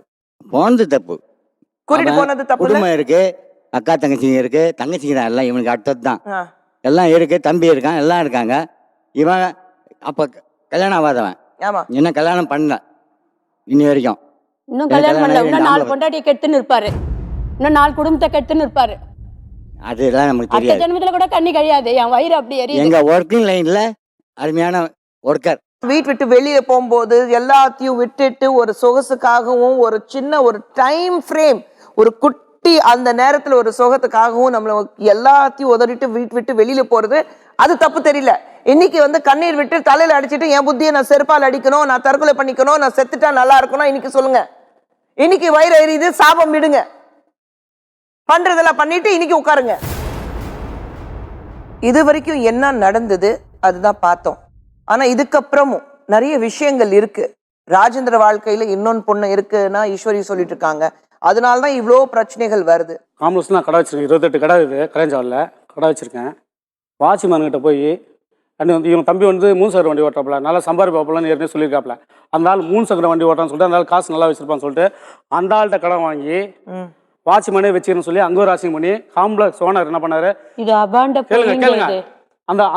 கூட்டிட்டு போனது தப்பு இல்ல? குடும்பம் இருக்கு, அக்கா தங்கச்சிங்க இருக்கு, தங்கச்சிங்க தான் எல்லாம் இவனுக்கு அடுத்தது தான். ஆ. எல்லாம் இருக்கு, தம்பி இருக்கான், எல்லாம் இருக்காங்க. இவன் அப்போ கல்யாணம் ஆகாதவன், ஆமா. இன்னும் கல்யாணம் பண்ணல இன்னி வரைக்கும். இன்னும் கல்யாணம் பண்ணல. இன்னும் 4 பொண்டாட்டியை கெடுத்துன்னு இருப்பாரு, இன்னும் 4 குடும்பத்தை கெடுத்துன்னு இருப்பாரு. அதெல்லாம் நமக்கு அடுத்த தெரியாது. ஜென்மத்துல கூட கண்ணி கழியாது. என் வயிறு அப்படி எரியுது. எங்க ஒர்க்கிங் லைன்ல அருமையான ஒர்க்கர். வீட்டு விட்டு வெளியே போகும்போது எல்லாத்தையும் விட்டுட்டு ஒரு சொகசுக்காகவும் ஒரு சின்ன ஒரு டைம் ஃப்ரேம், ஒரு குட்டி அந்த நேரத்துல ஒரு சுகத்துக்காகவும் நம்மள எல்லாத்தையும் உதறிட்டு வீட்டு விட்டு வெளியில போறது அது தப்பு தெரியல. இன்னைக்கு வந்து கண்ணீர் விட்டு தலையில அடிச்சிட்டு என் புத்தியை நான் செருப்பால் அடிக்கணும், நான் தற்கொலை பண்ணிக்கணும், நான் செத்துட்டா நல்லா இருக்கணும் இன்னைக்கு சொல்லுங்க. இன்னைக்கு வயிறு எரியுது, சாபம் விடுங்க, பண்றதெல்லாம் பண்ணிட்டு இன்னைக்கு உட்காருங்க. இது வரைக்கும் என்ன நடந்தது அதுதான் பார்த்தோம். ஆனா இதுக்கப்புறமும் நிறைய விஷயங்கள் இருக்கு. ராஜேந்திர வாழ்க்கையில இன்னொன்னு பொண்ணு இருக்குன்னா ஈஸ்வரி சொல்லிட்டு இருக்காங்க. அதனாலதான் இவ்வளோ பிரச்சனைகள் வருது. காம்ப்ளெக்ஸ் நான் கடை வச்சிருக்கேன், 28 கடை இருக்குது கரைஞ்சாவில் கடை வச்சிருக்கேன். வாட்ச்மேன் கிட்ட போய் அண்ணி வந்து இவங்க தம்பி வந்து 3 சக்கர வண்டி ஓட்டுறாப்புல, நல்லா சம்பாதிப்பாப்புலன்னு ஏற்கனவே சொல்லியிருக்காப்புல. அந்த ஆள் 3 சக்கர வண்டி ஓட்டுறான்னு சொல்லிட்டு அந்த ஆள் காசு நல்லா வச்சிருப்பான்னு சொல்லிட்டு அந்த ஆள்கிட்ட கடன் வாங்கி வாட்ச்மேனே வச்சுக்கணும்னு சொல்லி அங்கே ஒரு ராசிங் பண்ணி காம்ப்ளெக்ஸ் ஓனர் என்ன பண்ணாரு, இது அபாண்ட கேளுங்க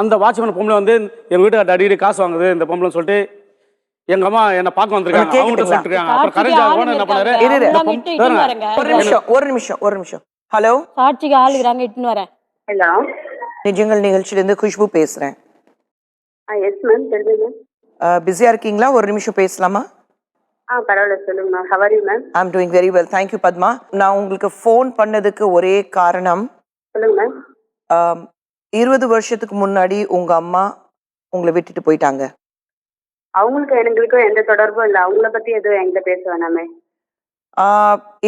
அந்த வாட்ச்மேன் பொம்பளை வந்து எங்க வீட்டுக்கு அடிக்கடி காசு வாங்குது இந்த பொம்பளைன்னு சொல்லிட்டு எங்க அம்மா என்ன பார்க்க வந்திருக்காங்க, அவங்ககிட்ட சொல்லிட்டு இருக்காங்க. அப்புறம் கரைஞ்சா ஓனர் என்ன பண்ணாரு, ஒரு நிமிஷம். ஹலோ, சாட்சிக்கு ஆளுகிறாங்க, இட்டுன்னு வரேன். ஹலோ, நிஜங்கள் நிகழ்ச்சியிலேருந்து குஷ்பு பேசுறேன். எஸ் மேம், சொல்லுங்க. பிஸியா இருக்கீங்களா? ஒரு நிமிஷம் பேசலாமா? பரவாயில்ல, சொல்லுங்க ma'am. How are you ma'am? I am doing very well, thank you Padma. நான் உங்களுக்கு ஃபோன் பண்ணதுக்கு ஒரே காரணம், சொல்லுங்க மேம். 20 வருஷத்துக்கு முன்னாடி உங்க அம்மா உங்களை விட்டுட்டு போயிட்டாங்க. அவங்களுக்கு எங்களுக்கும் எந்த தொடர்பும் இல்லை. அவங்கள பத்தி எதுவும் என்கிட்ட பேச வேணாமே.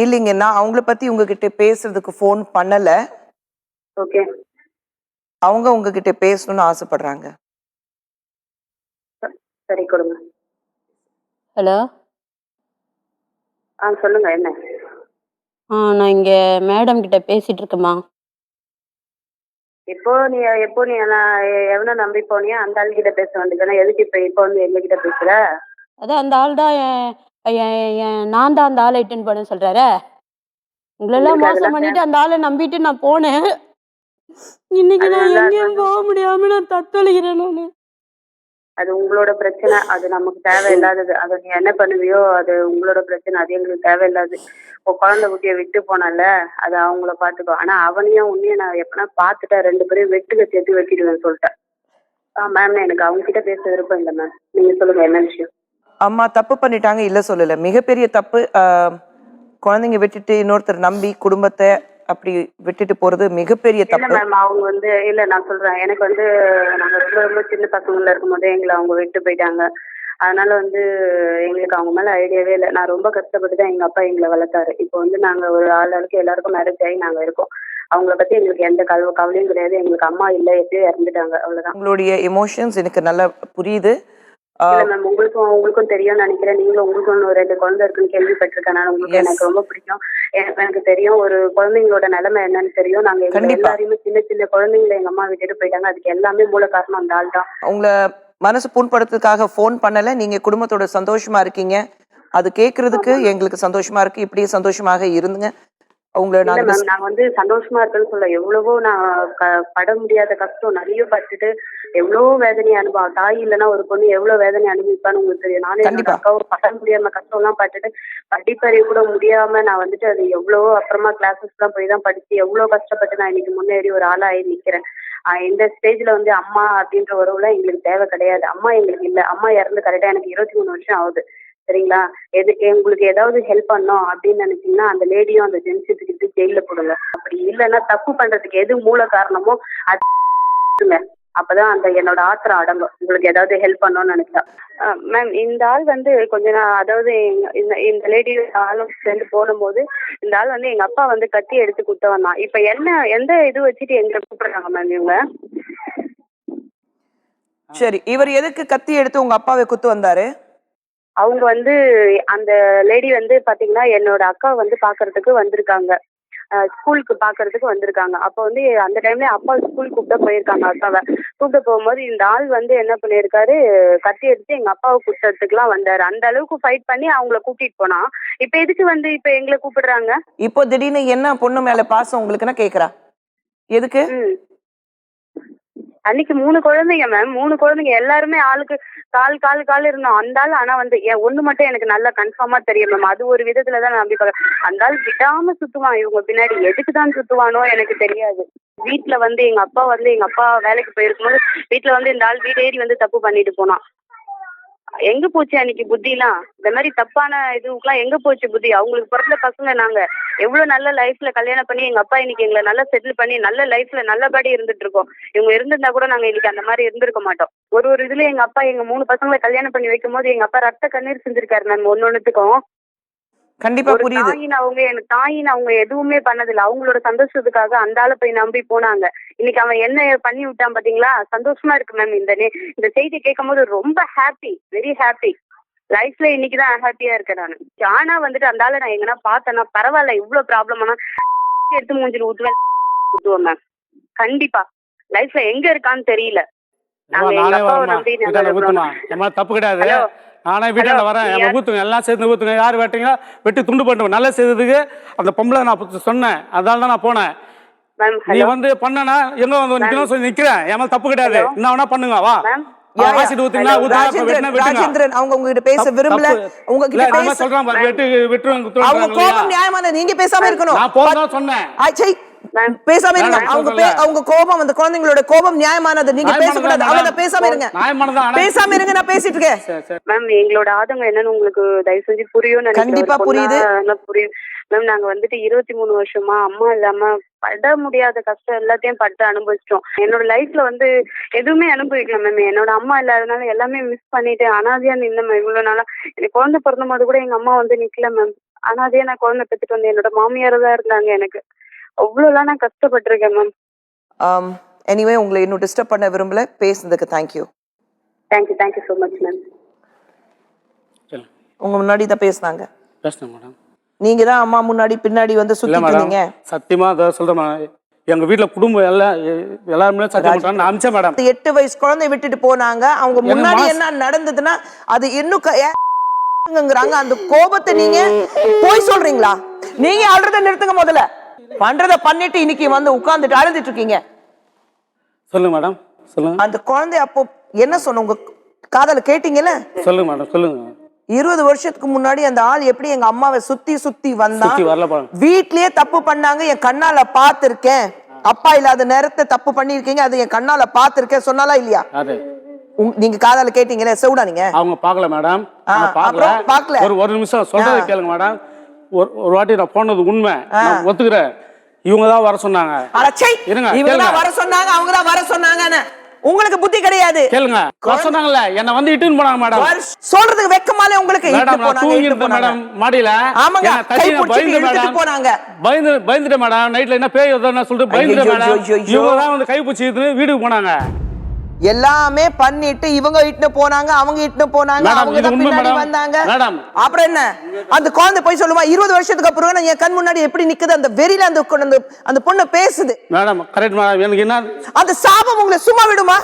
இல்லைங்க, நான் அவங்கள பத்தி உங்ககிட்ட பேசுறதுக்கு ஃபோன் பண்ணல. ஓகே, அவங்க உங்ககிட்ட பேசணும்னு ஆசைப்படுறாங்க. சரி, கொடுங்க. ஹலோ, சொல்லுங்க, என்ன? நான் இங்க மேடம் கிட்ட பேசிட்டு இருக்கேம்மா. எப்போ நீ எவனை நம்பி போனியா அந்த ஆள் கிட்ட பேச வேண்டியதானே? எதுக்கு இப்போ வந்து எங்க கிட்ட பேசுற? அதான் அந்த ஆள் தான் நான் தான் அந்த ஆளை இட்டுன்னு போனேன்னு சொல்றாரு. உங்களெல்லாம் மோசம் பண்ணிட்டு அந்த ஆளை நம்பிட்டு நான் போனேன். இன்னைக்கு நான் எங்கேயும் போக முடியாம நான் தத்தளிக்கிறேன். நானு அது உங்களோட பிரச்சனை, அது நமக்கு தேவையில்லாதது. அதை நீ என்ன பண்ணுவியோ அது உங்களோட பிரச்சனை, அது எங்களுக்கு தேவையில்லாது. இப்போ குழந்தை குட்டியை விட்டு போனால அது அவங்கள பாத்துக்கோ. ஆனா அவனையும் உன்னையும் நான் எப்பனா பாத்துட்டேன், 2 பேரையும் வெட்டுக்க சேர்த்து வெட்டிடுவேன்னு சொல்லிட்டேன். மேம், எனக்கு அவங்க கிட்ட பேச விருப்பம் இல்லை மேம். நீங்க சொல்லுங்க, என்ன விஷயம்? அம்மா தப்பு பண்ணிட்டாங்க, இல்ல சொல்லல, மிகப்பெரிய தப்பு. குழந்தைங்க விட்டுட்டு இன்னொருத்தர் நம்பி குடும்பத்தை அப்படி விட்டுட்டு போறது மிகப்பெரிய இல்ல தப்பு. மேம், அவங்க வந்து இல்ல, நான் சொல்றேன், எனக்கு வந்து நாங்க ரொம்ப ரொம்ப சின்ன பசங்கள்ல இருக்கும் போதே எங்களை அவங்க விட்டு போயிட்டாங்க. அதனால வந்து எங்களுக்கு அவங்க மேல ஐடியாவே இல்லை. நான் ரொம்ப கஷ்டப்பட்டு தான் எங்க அப்பா எங்களை வளர்த்தாரு. இப்போ வந்து நாங்க ஒரு ஆளுக்கு எல்லாருக்கும் மேரேஜ் ஆகி நாங்க இருக்கோம். அவங்கள பத்தி எங்களுக்கு எந்த கவலையும் கிடையாது. எங்களுக்கு அம்மா இல்லை, எப்பயோ இறந்துட்டாங்க, அவ்வளவுதான். உங்களுடைய எமோஷன்ஸ் எனக்கு நல்லா புரியுது. இல்ல மேம், உங்களுக்கும் தெரியும்னு நினைக்கிறேன். நீங்களும் உங்களுக்கும் 2 குழந்தை இருக்குன்னு கேள்விப்பட்டிருக்கேன். நான் உங்களுக்கு எனக்கு ரொம்ப பிடிக்கும். எனக்கு தெரியும் ஒரு குழந்தைங்களோட நிலைமை என்னன்னு தெரியும். நாங்க எல்லாரையுமே சின்ன சின்ன குழந்தைங்களை எங்க அம்மா விட்டுட்டு போயிட்டாங்க. அதுக்கு எல்லாமே மூல காரணம் அந்த ஆள் தான். உங்களை மனசு புண்படுத்துறதுக்காக ஃபோன் பண்ணல. நீங்க குடும்பத்தோட சந்தோஷமா இருக்கீங்க, அது கேட்கறதுக்கு எங்களுக்கு சந்தோஷமா இருக்கு. இப்படியே சந்தோஷமாக இருந்துங்க. உங்களை இல்ல நாங்க மேம், நான் வந்து சந்தோஷமா இருக்கேன்னு சொல்ல, எவ்வளவோ நான் பட முடியாத கஷ்டம் நிறைய பட்டுட்டு எவ்வளவோ வேதனை அனுபவம். தாய் இல்லைன்னா ஒரு பொண்ணு எவ்வளவு வேதனை அனுபவிப்பான்னு உங்களுக்கு தெரியும். நானும் என்னோட கண்டிப்பா. அக்காவும் பட முடியாம கஷ்டம் எல்லாம் பட்டுட்டு படிப்பறிவு கூட முடியாம நான் வந்துட்டு அது எவ்வளவோ அப்புறமா கிளாஸஸ் எல்லாம் போய் தான் படிச்சு எவ்வளவு கஷ்டப்பட்டு நான் இன்னைக்கு முன்னேறி ஒரு ஆளாகி நிக்கிறேன். இந்த ஸ்டேஜ்ல வந்து அம்மா அப்படின்ற உறவுல எங்களுக்கு தேவை கிடையாது. அம்மா எங்களுக்கு இல்ல. அம்மா இறந்து கரெக்டா எனக்கு 23 வருஷம் ஆகுது. சரிங்களா? உங்களுக்கு ஏதாவது ஹெல்ப் பண்ணோம் அப்படின்னு நினைச்சீங்கன்னா அந்த லேடியும் அந்த ஜென்ஸுக்கு ஜெயில போடுங்க. அப்படி இல்லைன்னா தப்பு பண்றதுக்கு எது மூல காரணமோ அது அப்பதான் அந்த என்னோட ஆத்திரம் அடங்கும். உங்களுக்கு ஏதாவது ஹெல்ப் பண்ணோம்னு நினைச்சா. மேம், இந்த ஆள் வந்து கொஞ்ச நாள், அதாவது இந்த லேடி ஆளும் சேர்ந்து போடும்போது இந்த ஆள் வந்து எங்க அப்பா வந்து கத்தி எடுத்து குத்தவன் தான். இப்ப எந்த இது வச்சுட்டு எங்களை கூப்பிடுறாங்க மேம் இவங்க? சரி, இவர் எதுக்கு கத்தி எடுத்து உங்க அப்பாவை குத்து வந்தாரு? அவங்க வந்து அந்த லேடி வந்து பாத்தீங்கன்னா என்னோட அக்கா வந்து பாக்குறதுக்கு வந்திருக்காங்க. ஸ்கூலுக்கு பாக்குறதுக்கு வந்திருக்காங்க. அப்ப வந்து அந்த டைம்ல அப்பா ஸ்கூல் கூப்பிட்ட போயிருக்காங்க. அக்காவை கூப்பிட்டு போகும்போது இந்த ஆள் வந்து என்ன பண்ணிருக்காரு, கத்தி எடுத்து எங்க அப்பாவை கூப்பிட்டதுக்குலாம் வந்தாரு. அந்த அளவுக்கு ஃபைட் பண்ணி அவங்கள கூட்டிட்டு போனா இப்ப எதுக்கு வந்து இப்ப எங்களை கூப்பிடுறாங்க? இப்போ திடீர்னு என்ன பொண்ணு மேல பாசம் உங்களுக்குன்னா கேக்குறா? எதுக்கு? அன்னைக்கு 3 குழந்தைங்க மேம், 3 குழந்தைங்க எல்லாருமே ஆளுக்கு கால் இருந்தோம். அந்த ஆள் ஆனா வந்து ஒண்ணு மட்டும் எனக்கு நல்லா கன்ஃபார்மா தெரியும் மேம். அது ஒரு விதத்துலதான் நான் நம்பி பார்க்கறேன். அந்த ஆள் விடாம சுத்துவான் இவங்க பின்னாடி. எதுக்குதான் சுத்துவானோ எனக்கு தெரியாது. வீட்டுல வந்து எங்க அப்பா வேலைக்கு போயிருக்கும்போது வீட்டுல வந்து இந்த ஆள் வீடு ஏறி வந்து தப்பு பண்ணிட்டு போனான். எங்க போச்சு அன்னைக்கு புத்திலாம்? இந்த மாதிரி தப்பான இதுக்கெல்லாம் எங்க போச்சு புத்தி? அவங்களுக்கு பிறந்த பசங்க நாங்க. எவ்வளவு நல்ல லைஃப்ல கல்யாணம் பண்ணி எங்க அப்பா இன்னைக்கு எங்களை நல்லா செட்டில் பண்ணி நல்ல லைஃப்ல நல்லபடி இருந்துட்டு இருக்கோம். இவங்க இருந்திருந்தா கூட நாங்க இன்னைக்கு அந்த மாதிரி இருந்திருக்க மாட்டோம். ஒரு இதுல எங்க அப்பா எங்க 3 பசங்களை கல்யாணம் பண்ணி வைக்கும் போது எங்க அப்பா ரத்த கண்ணீர் செஞ்சிருக்காரு மேம் ஒன்னொன்னுத்துக்கும். கண்டிப்பா புரியுது. தாயின்னு அவங்க எதுவுமே பண்ணதில்லை. அவங்களோட சந்தோஷத்துக்காக அந்த ஆளை போய் நம்பி போனாங்க. இன்னைக்கு அவன் என்ன பண்ணி விட்டான் பாத்தீங்களா? சந்தோஷமா இருக்கு மேம். இந்த செய்தி கேட்கும் போது ரொம்ப ஹாப்பி, வெரி ஹாப்பி. லைஃப்ல இன்னைக்குதான் ஹாப்பியா இருக்கேன் நானு. ஆனா வந்துட்டு அந்த ஆளை நான் எங்கன்னா பார்த்தேன்னா பரவாயில்ல, இவ்வளவு ப்ராப்ளம்னா எடுத்து மூஞ்சில ஊத்துவேன் மேம். கண்டிப்பா லைஃப்ல எங்க இருக்கான்னு தெரியல. நாங்க எங்க அப்பாவை நம்பி தப்பு கிடையாது. நானே வீட்டாண்ட வரேன், ஊத்துங்க, எல்லாம் சேர்ந்து ஊத்துங்க. யார் வெட்டீங்க வெட்டி துண்டு பண்ணுவேன். நல்லா செய்ததுக்கு அந்த பொம்பளை நான் சொன்னேன், அதனால தான் நான் போனேன். நீ வந்து பண்ணனா எங்க வந்து நிக்கணும் சொல்லி நிக்கிறேன். என் மேல தப்பு கிடையாது. என்ன வேணா பண்ணுங்க, வா. ராஜேந்திரன் அவங்க உங்ககிட்ட பேச விரும்பல. உங்ககிட்ட பேச சொல்றான் பாரு, வெட்டு வெட்டுறவங்க அவங்க கோபம் நியாயமான. நீங்க பேசாம இருக்கணும். நான் போறதா சொன்னேன். பேசாம இருங்க. அவங்க கோபம், அந்த குழந்தைங்களோட கோபம் நியாயமானது. நீங்க பேசக்கூடாது. அவங்க பேசாம இருங்க. பேசாம இருங்க, நான் பேசிட்டு இருக்கேன். மேம், எங்களோட ஆதங்கம் என்னன்னு உங்களுக்கு தயவு செஞ்சு புரியும். கண்டிப்பா புரியுது. புரியும் மேம். நாங்க வந்துட்டு 23 வருஷமா அம்மா இல்லாம பட முடியாத கஷ்டம் எல்லாத்தையும் பட்டு அனுபவிச்சிட்டோம். என்னோட லைஃப்ல வந்து எதுவுமே அனுபவிக்கல மேம். என்னோட அம்மா இல்லாதனால எல்லாமே மிஸ் பண்ணிட்டு அனாதையா நின்னேன். இவ்வளவு நாளா எனக்கு குழந்தை பிறந்த போது கூட எங்க அம்மா வந்து நிக்கல மேம். அனாதையா நான் குழந்தை பெற்றுட்டு வந்தேன். என்னோட மாமியார் தான் இருந்தாங்க எனக்கு. அவ்வளவுலாம் நான் கஷ்டப்பட்டிருக்கேன் மேம். எனிவே உங்களை இன்னும் டிஸ்டர்ப் பண்ண விரும்பல. பேசுனதுக்கு thank you. Thank you so much ma'am. உங்க முன்னாடி தான் பேசுனாங்க. மேடம், நீங்க தான் அம்மா முன்னாடி பின்னாடி வந்து சுத்திட்டு இருந்தீங்க. சத்தியமா அத சொல்றேன். எங்க வீட்டுல குடும்பம் எல்லாருமே சத்தியம் அமிச்சேன் மேடம். 8 வயசு குழந்தை விட்டுட்டு போனாங்க. அவங்க முன்னாடி என்ன நடந்ததுன்னா அது இன்னும் அந்த கோபத்தை நீங்க போய் சொல்றீங்களா? நீங்க அழுறத நிறுத்துங்க. முதல்ல பண்றத பண்ணிட்டு இன்னைக்கு வந்து உட்கார்ந்துட்டு அழுதுட்டு இருக்கீங்க. சொல்லுங்க மேடம், சொல்லுங்க. அந்த குழந்தை அப்போ என்ன சொன்ன? உங்க காதல கேட்டீங்கல்ல? சொல்லுங்க மேடம், சொல்லுங்க. 20 வருஷத்துக்கு முன்னாடி அந்த ஆள் எப்படி எங்க அம்மாவை சுத்தி வந்தா, வீட்லயே தப்பு பண்ணாங்க, என் கண்ணால பாத்திருக்கேன். அப்பா இல்லாத நேரத்தை தப்பு பண்ணிருக்கீங்க, அது என் கண்ணால பாத்திருக்கேன் சொன்னாலா இல்லையா? நீங்க காதால கேட்டீங்களே செவுடா? நீங்க அவங்க பாக்கல மேடம். பாக்கல. ஒரு நிமிஷம் சொல்றதை கேளுங்க மேடம். ஒரு வாட்டி நான் போனது உண்மை, நான் ஒத்துக்கிறேன். இவங்க தான் வர சொன்னாங்க. இவங்க தான் வர சொன்னாங்க, அவங்க தான் வர சொன்னாங்கன்னு உங்களுக்கு புத்தி கிடையாது. கேளுங்க, வர சொன்னாங்கல்ல, என்ன வந்து இட்டுன்னு போனாங்க மேடம். சொல்றதுக்கு வெக்கமாலே உங்களுக்கு? மேடம் மாடியில போனாங்க. பயந்துட்டேன் மேடம். நைட்ல என்ன பேய் சொல்லிட்டு பயந்துட்டேன் மேடம். இவங்க தான் வந்து கை பிடிச்சி வீட்டுக்கு போனாங்க. எல்லாமே பண்ணிட்டு இவங்க இட்டுன்னு போனாங்க, அவங்க இட்டுன்னு போனாங்க, அவங்க தான் பின்னாடி வந்தாங்க. அப்புறம் என்ன? அந்த குழந்தை போய் சொல்லுமா? 20 வருஷத்துக்கு அப்புறம் என் கண் முன்னாடி எப்படி நிக்குது அந்த வெறியில அந்த பொண்ணு பேசுது. Madam correct madam. எனக்கு என்ன அந்த சாபம் உங்களை சும்மா விடுமா?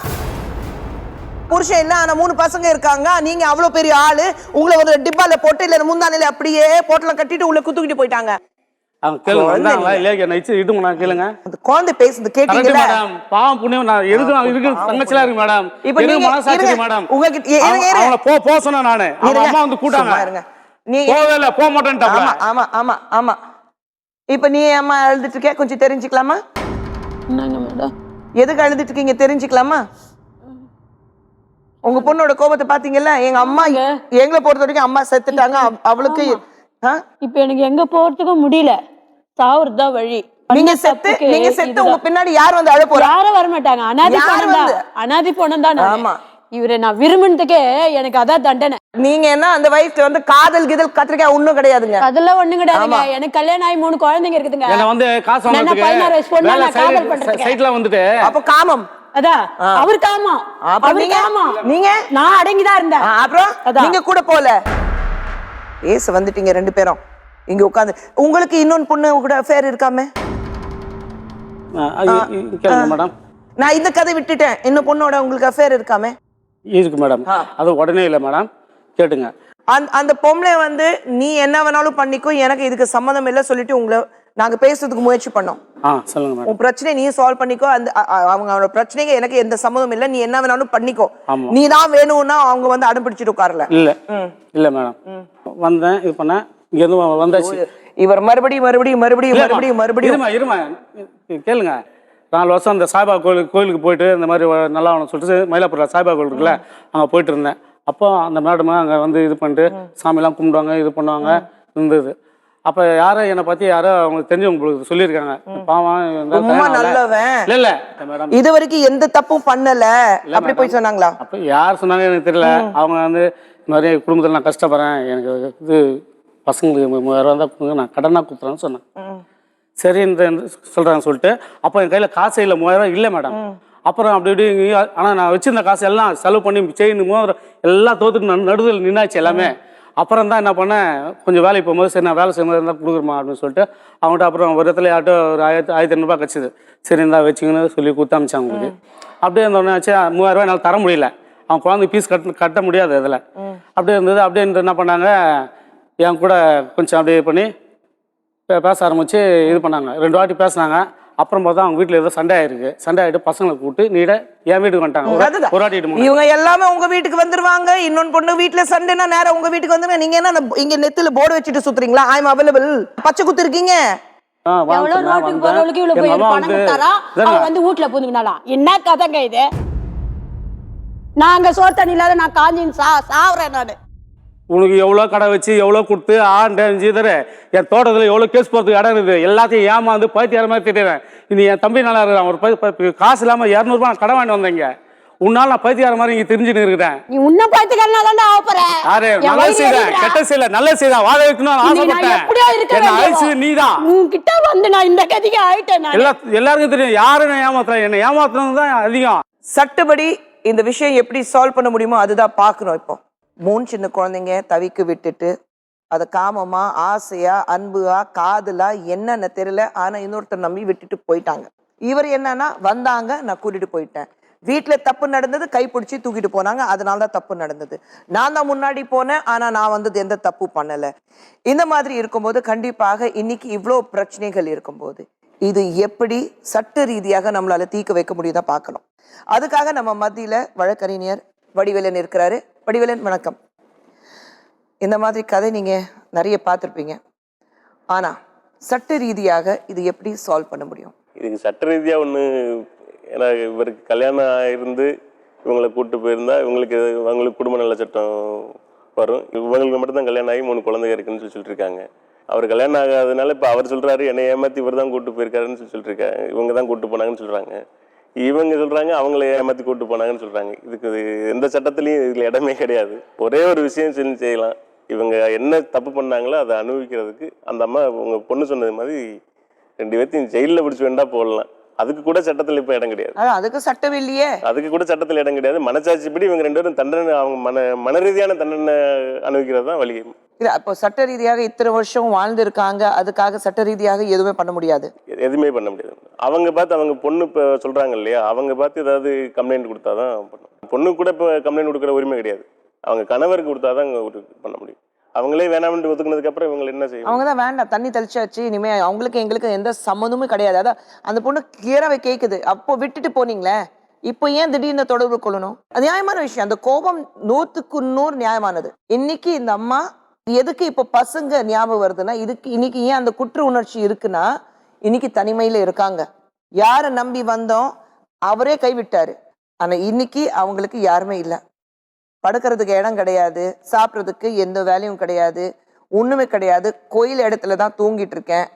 புருஷன் இல்ல, ஆனா 3 பசங்க இருக்காங்க. நீங்க அவ்வளவு பெரிய ஆளு. உங்களை ஒரு டிப்பால போட்டு இல்ல முந்தானில அப்படியே போட்டல கட்டிட்டு உள்ள குத்துக்கிட்டு போயிட்டாங்க. அவங்க கேளுங்க வந்தாங்களா இல்லையா நைச்சு இடுங்க நான் கேளுங்க. அந்த குழந்தை பேசுறது கரெக்ட் கேட்டீங்கல்ல? மேடம். பாவம் புண்ணியம் நான் இருக்கு தங்கச்சிலாம் இருக்கு மேடம். இப்ப எனக்கு நீங்க மனசாட்சி இருங்க. மேடம். உங்ககிட்ட அவங்கள போ சொன்னேன் நானு. அவங்க அம்மா வந்து கூட்டாங்க. இருங்க. நீங்க போவே இல்ல போக மாட்டேன்ட்டாப்ல. ஆமா ஆமா ஆமா ஆமா. இப்ப நீ அம்மா அழுதுட்டு இருக்க, கொஞ்சம் தெரிஞ்சுக்கலாமா? என்னங்க மேடம்? எதுக்கு அழுதுட்டு இருக்கீங்க தெரிஞ்சுக்கலாமா? உங்க பொண்ணோட கோபத்தை பாத்தீங்கல்ல? எங்க அம்மா எங்களை பொறுத்த வரைக்கும் அம்மா செத்துட்டாங்க, அவளுக்கு இப்ப எனக்கு எங்க போறதுக்கும் முடியல, சாவுறதுதான் வழி. நீங்க செத்து உங்க பின்னாடி யார் வந்து அழ போறா? யாரும் வர மாட்டாங்க. அனாதி போனம் தான். ஆமா, இவரை நான் விரும்பினதுக்கே எனக்கு அதான் தண்டனை. நீங்க என்ன அந்த வயசுல வந்து காதல் கிதல் கத்திரிக்காய் ஒண்ணும் கிடையாதுங்க. அதெல்லாம் ஒண்ணும் கிடையாதுங்க. எனக்கு கல்யாணம் ஆகி 3 குழந்தைங்க இருக்குதுங்க. என்ன வந்து காசு வாங்குறதுக்கு 16 வயசு பொண்ணு நான் காதல் பண்றதுக்கு சைட்ல வந்துட்டு அப்ப காமம். அதான் அவர் காமம். நீங்க நான் அடங்கிதான் இருந்தேன். அப்புறம் நீங்க கூட போல ஏசு வந்துட்டீங்க 2 பேரும் இங்க உட்கார்ந்து. உங்களுக்கு இன்னொன்னு பொண்ணு கூட அஃபேர் இருக்காமே? கேளுங்க மேடம். நான் இந்த கதை விட்டுட்டேன். இன்னும் பொண்ணோட உங்களுக்கு அஃபேர் இருக்காமே? இருக்கு மேடம். அது உடனே இல்லை மேடம், கேட்டுங்க. அந்த பொம்பளை வந்து நீ என்ன வேணாலும் பண்ணிக்கோ, எனக்கு இதுக்கு சம்மந்தம் இல்லை சொல்லிட்டு உங்களை நாங்க பேசுறதுக்கு முயற்சி பண்ணோம். சொல்லுங்க மேடம். உன் பிரச்சனை நீ சால்வ் பண்ணிக்கோ, அந்த அவங்களோட பிரச்சனைக்கு எனக்கு எந்த சம்மந்தம் இல்லை, நீ என்ன வேணாலும் பண்ணிக்கோ, நீ தான் வேணும்னா அவங்க வந்து அடம் பிடிச்சிட்டு உட்காரல. இல்ல மேடம், வந்தேன் இது பண்ண இங்க இருந்து வந்தாச்சு. இவர் மறுபடியும் இருமா கேளுங்க. 4 வருஷம் அந்த சாய்பா கோயிலுக்கு போயிட்டு இந்த மாதிரி நல்லா ஆகணும்னு சொல்லிட்டு மயிலாப்பூர்ல சாய்பா கோயில் இருக்குல்ல, அங்கே போயிட்டு இருந்தேன். அப்போ அந்த மேடம் அங்கே வந்து இது பண்ணிட்டு சாமிலாம் கும்பிடுவாங்க, இது பண்ணுவாங்க இருந்தது. அப்போ யாரும் என்னை பற்றி யாரோ அவங்களுக்கு தெரிஞ்சவங்களுக்கு சொல்லியிருக்காங்க, பாவம் நல்லவன் இல்ல மேடம், இது வரைக்கும் எந்த தப்பும் பண்ணல அப்படி போய் சொன்னாங்களா? அப்போ யார் சொன்னாங்க எனக்கு தெரியல. அவங்க வந்து இந்த மாதிரி குடும்பத்தில் நான் கஷ்டப்படுறேன், எனக்கு இது பசங்களுக்கு 3000 ரூபா தான் கொடுங்க, நான் கடனாக கொடுத்துறேன்னு சொன்னேன். சரி இந்த சொல்கிறாங்க சொல்லிட்டு அப்போ என் கையில் காசு இல்லை, 3000 ரூபா இல்லை மேடம். அப்புறம் அப்படி இப்படி ஆனால் நான் வச்சுருந்த காசு எல்லாம் செலவு பண்ணி செயின் மோதிரம் எல்லாம் தோத்துட்டு நடுவில் நின்னாச்சு எல்லாமே. அப்புறம் தான் என்ன பண்ணேன், கொஞ்சம் வேலைக்கு போகும்போது சரி நான் வேலை செய்யும்போது இருந்தால் கொடுக்குறமா அப்படின்னு சொல்லிட்டு அவங்கள்ட்ட அப்புறம் ஒரு இடத்துல யார்ட்டோ ஒரு 1500 கிடச்சிது. சரி இருந்தா வச்சுங்கன்னு சொல்லி கொடுத்து அமிச்சாங்க உங்களுக்கு. அப்படியே இருந்தோடனே ஆச்சு 3000 ரூபாய் என்னால் தர முடியல, அவன் குழந்தை ஃபீஸ் கட்ட முடியாது அதில். அப்படியே இருந்தது. அப்படியே என்ன பண்ணாங்க, என் கூட கொஞ்சம் அப்படியே பண்ணி பேச ஆரம்பிச்சு இது பண்ணாங்க. 2 வாட்டி பேசினாங்க. அப்புறம் பார்த்தா அவங்க வீட்டில் ஏதோ சண்டை ஆயிருக்கு. சண்டை ஆகிட்டு பசங்களை கூப்பிட்டு நீட என் வீட்டுக்கு வந்துட்டாங்க. ஒரு வாட்டி இவங்க எல்லாமே உங்க வீட்டுக்கு வந்துருவாங்க. இன்னொன்னு பொண்ணு வீட்டுல சண்டைனா நேரம் உங்க வீட்டுக்கு வந்துருங்க. நீங்க என்ன இங்க நெத்தில போர்டு வச்சுட்டு சுத்துறீங்களா? ஐ எம் அவைலபிள் பச்சை குத்து இருக்கீங்க. என்ன கதைங்க இது? நாங்க சோறு தண்ணி இல்லாத நான் காஞ்சின்னு சாவுறேன் நானு. உனக்கு எவ்வளோ கடை வச்சு எவ்வளோ கொடுத்து ஆண்டேன் என் தோட்டத்தில் எவ்வளோ கேஸ் போகிறதுக்கு இடம் இருக்குது. எல்லாத்தையும் ஏமாந்து பைத்தியார மாதிரி திட்டுறேன். இது என் தம்பி நல்லா இருக்கிறான். ஒரு காசு இல்லாமல் 200 ரூபாய் கடை வாங்கிட்டு வந்தேங்க. உன்னால நான் பைத்தியார மாதிரி இங்கே தெரிஞ்சுன்னு இருக்கிறேன். நீ உன்ன பைத்தியக்காரனா ஆகப்போறேன். யாரு நல்ல செய்யறேன் கெட்ட செய்யல நல்ல செய்தா வாழ வைக்கணும்னு ஆசைப்பட்டேன். என்ன ஆயிடுச்சு நீதான். உன்கிட்ட வந்து நான் இந்த கதிக்கு ஆயிட்டேன். எல்லாருக்கும் தெரியும் யாரு நான் ஏமாத்துறேன். என்ன ஏமாத்துறது தான் அதிகம். சட்டப்படி இந்த விஷயம் எப்படி சால்வ் பண்ண முடியுமோ அதுதான் பார்க்கணும். இப்போ 3 சின்ன குழந்தைங்க தவிக்க விட்டுட்டு அதை காமமா ஆசையா அன்புயா காதலா என்னன்னு தெரியல, ஆனா இன்னொருத்தர் நம்பி விட்டுட்டு போயிட்டாங்க. இவர் என்னன்னா வந்தாங்க, நான் கூட்டிட்டு போயிட்டேன். வீட்டுல தப்பு நடந்தது, கைப்பிடிச்சி தூக்கிட்டு போனாங்க, அதனாலதான் தப்பு நடந்தது. நான் தான் முன்னாடி போனேன், ஆனா நான் வந்து எந்த தப்பு பண்ணல. இந்த மாதிரி இருக்கும்போது கண்டிப்பாக இன்னைக்கு இவ்வளோ பிரச்சனைகள் இருக்கும்போது இது எப்படி சட்ட ரீதியாக நம்மளால தீர்க்க வைக்க முடியுதா பார்க்கணும். அதுக்காக நம்ம மத்தியில வழக்கறிஞர் வடிவேலன் இருக்கிறாரு. வடிவேலன் வணக்கம். இந்த மாதிரி கதை நீங்க நிறைய பார்த்துருப்பீங்க, ஆனா சட்ட ரீதியாக இது எப்படி சால்வ் பண்ண முடியும்? இதுக்கு சட்ட ரீதியாக ஒன்று, ஏன்னா இவருக்கு கல்யாணம் ஆயிருந்து இவங்களை கூப்பிட்டு போயிருந்தா அவங்களுக்கு குடும்ப நல சட்டம் வரும். இவங்களுக்கு மட்டும்தான் கல்யாணம் ஆகி 3 குழந்தைங்க இருக்குன்னு சொல்லிட்டு இருக்காங்க. அவர் கல்யாணம் ஆகாதனால இப்போ அவர் சொல்கிறாரு என்னை ஏமாற்றி இவர் தான் கூப்பிட்டு போயிருக்காருன்னு சொல்லிட்டு இருக்காங்க. இவங்க தான் கூப்பிட்டு போனாங்கன்னு சொல்கிறாங்க. இவங்க சொல்கிறாங்க அவங்கள ஏமாற்றி கூப்பிட்டு போனாங்கன்னு சொல்கிறாங்க. இதுக்கு எந்த சட்டத்துலேயும் இதில் இடமே கிடையாது. ஒரே ஒரு விஷயம் செய்யலாம், இவங்க என்ன தப்பு பண்ணாங்களோ அதை அனுபவிக்கிறதுக்கு அந்த அம்மா உங்க பொண்ணு சொன்னது மாதிரி 2 பேர்த்தையும் ஜெயிலில் பிடிச்சி வேண்டா போடலாம். அதுக்கு கூட சட்டத்தில் இப்போ இடம் கிடையாது. அதுக்கு சட்டம் இல்லையே. அதுக்கு கூட சட்டத்தில் இடம் கிடையாது. மனச்சாட்சிப்படி இவங்க 2 பேரும் தண்டனை, அவங்க மன ரீதியான தண்டனை அனுபவிக்கிறது தான் வழி. இல்ல அப்போ சட்ட ரீதியாக இத்தனை வருஷம் வாழ்ந்து இருக்காங்க, அதுக்காக சட்ட ரீதியாக எதுவுமே பண்ண முடியாது. எதுவுமே பண்ண முடியாது. அவங்க பார்த்து அவங்க பொண்ணு இப்போ சொல்றாங்க இல்லையா, அவங்க பார்த்து ஏதாவது கம்ப்ளைண்ட் கொடுத்தாதான் பண்ணும். பொண்ணு கூட இப்போ கம்ப்ளைண்ட் கொடுக்குற உரிமை கிடையாது. அவங்க கணவருக்கு கொடுத்தாதான் பண்ண முடியும். அவங்களே வேணாம்னு ஒதுக்குனதுக்கு அப்புறம் இவங்க என்ன செய்யும்? அவங்க தான் வேண்டாம், தண்ணி தெளிச்சாச்சு, இனிமே அவங்களுக்கு எங்களுக்கு எந்த சம்மந்தமும் கிடையாது. அதான் அந்த பொண்ணு கிளியராகவே கேட்குது, அப்போ விட்டுட்டு போனீங்களே, இப்போ ஏன் திடீர்னு தொடர்பு கொள்ளணும்? அது நியாயமான விஷயம். அந்த கோபம் 100க்கு 100 நியாயமானது. இன்னைக்கு இந்த அம்மா எதுக்கு இப்போ பசங்க ஞாபகம் வருதுன்னா, இதுக்கு இன்னைக்கு ஏன் அந்த குற்ற உணர்ச்சி இருக்குன்னா, இன்னைக்கு தனிமையில இருக்காங்க. யாரை நம்பி வந்தோம், அவரே கைவிட்டாரு. ஆனா இன்னைக்கு அவங்களுக்கு யாருமே இல்லை. படுக்கிறதுக்கு இடம் கிடையாது, சாப்பிட்றதுக்கு எந்த வேலையும் கிடையாது, ஒண்ணுமே கிடையாது. கோயில் இடத்துல தான் தூங்கிட்டு இருக்கேன்,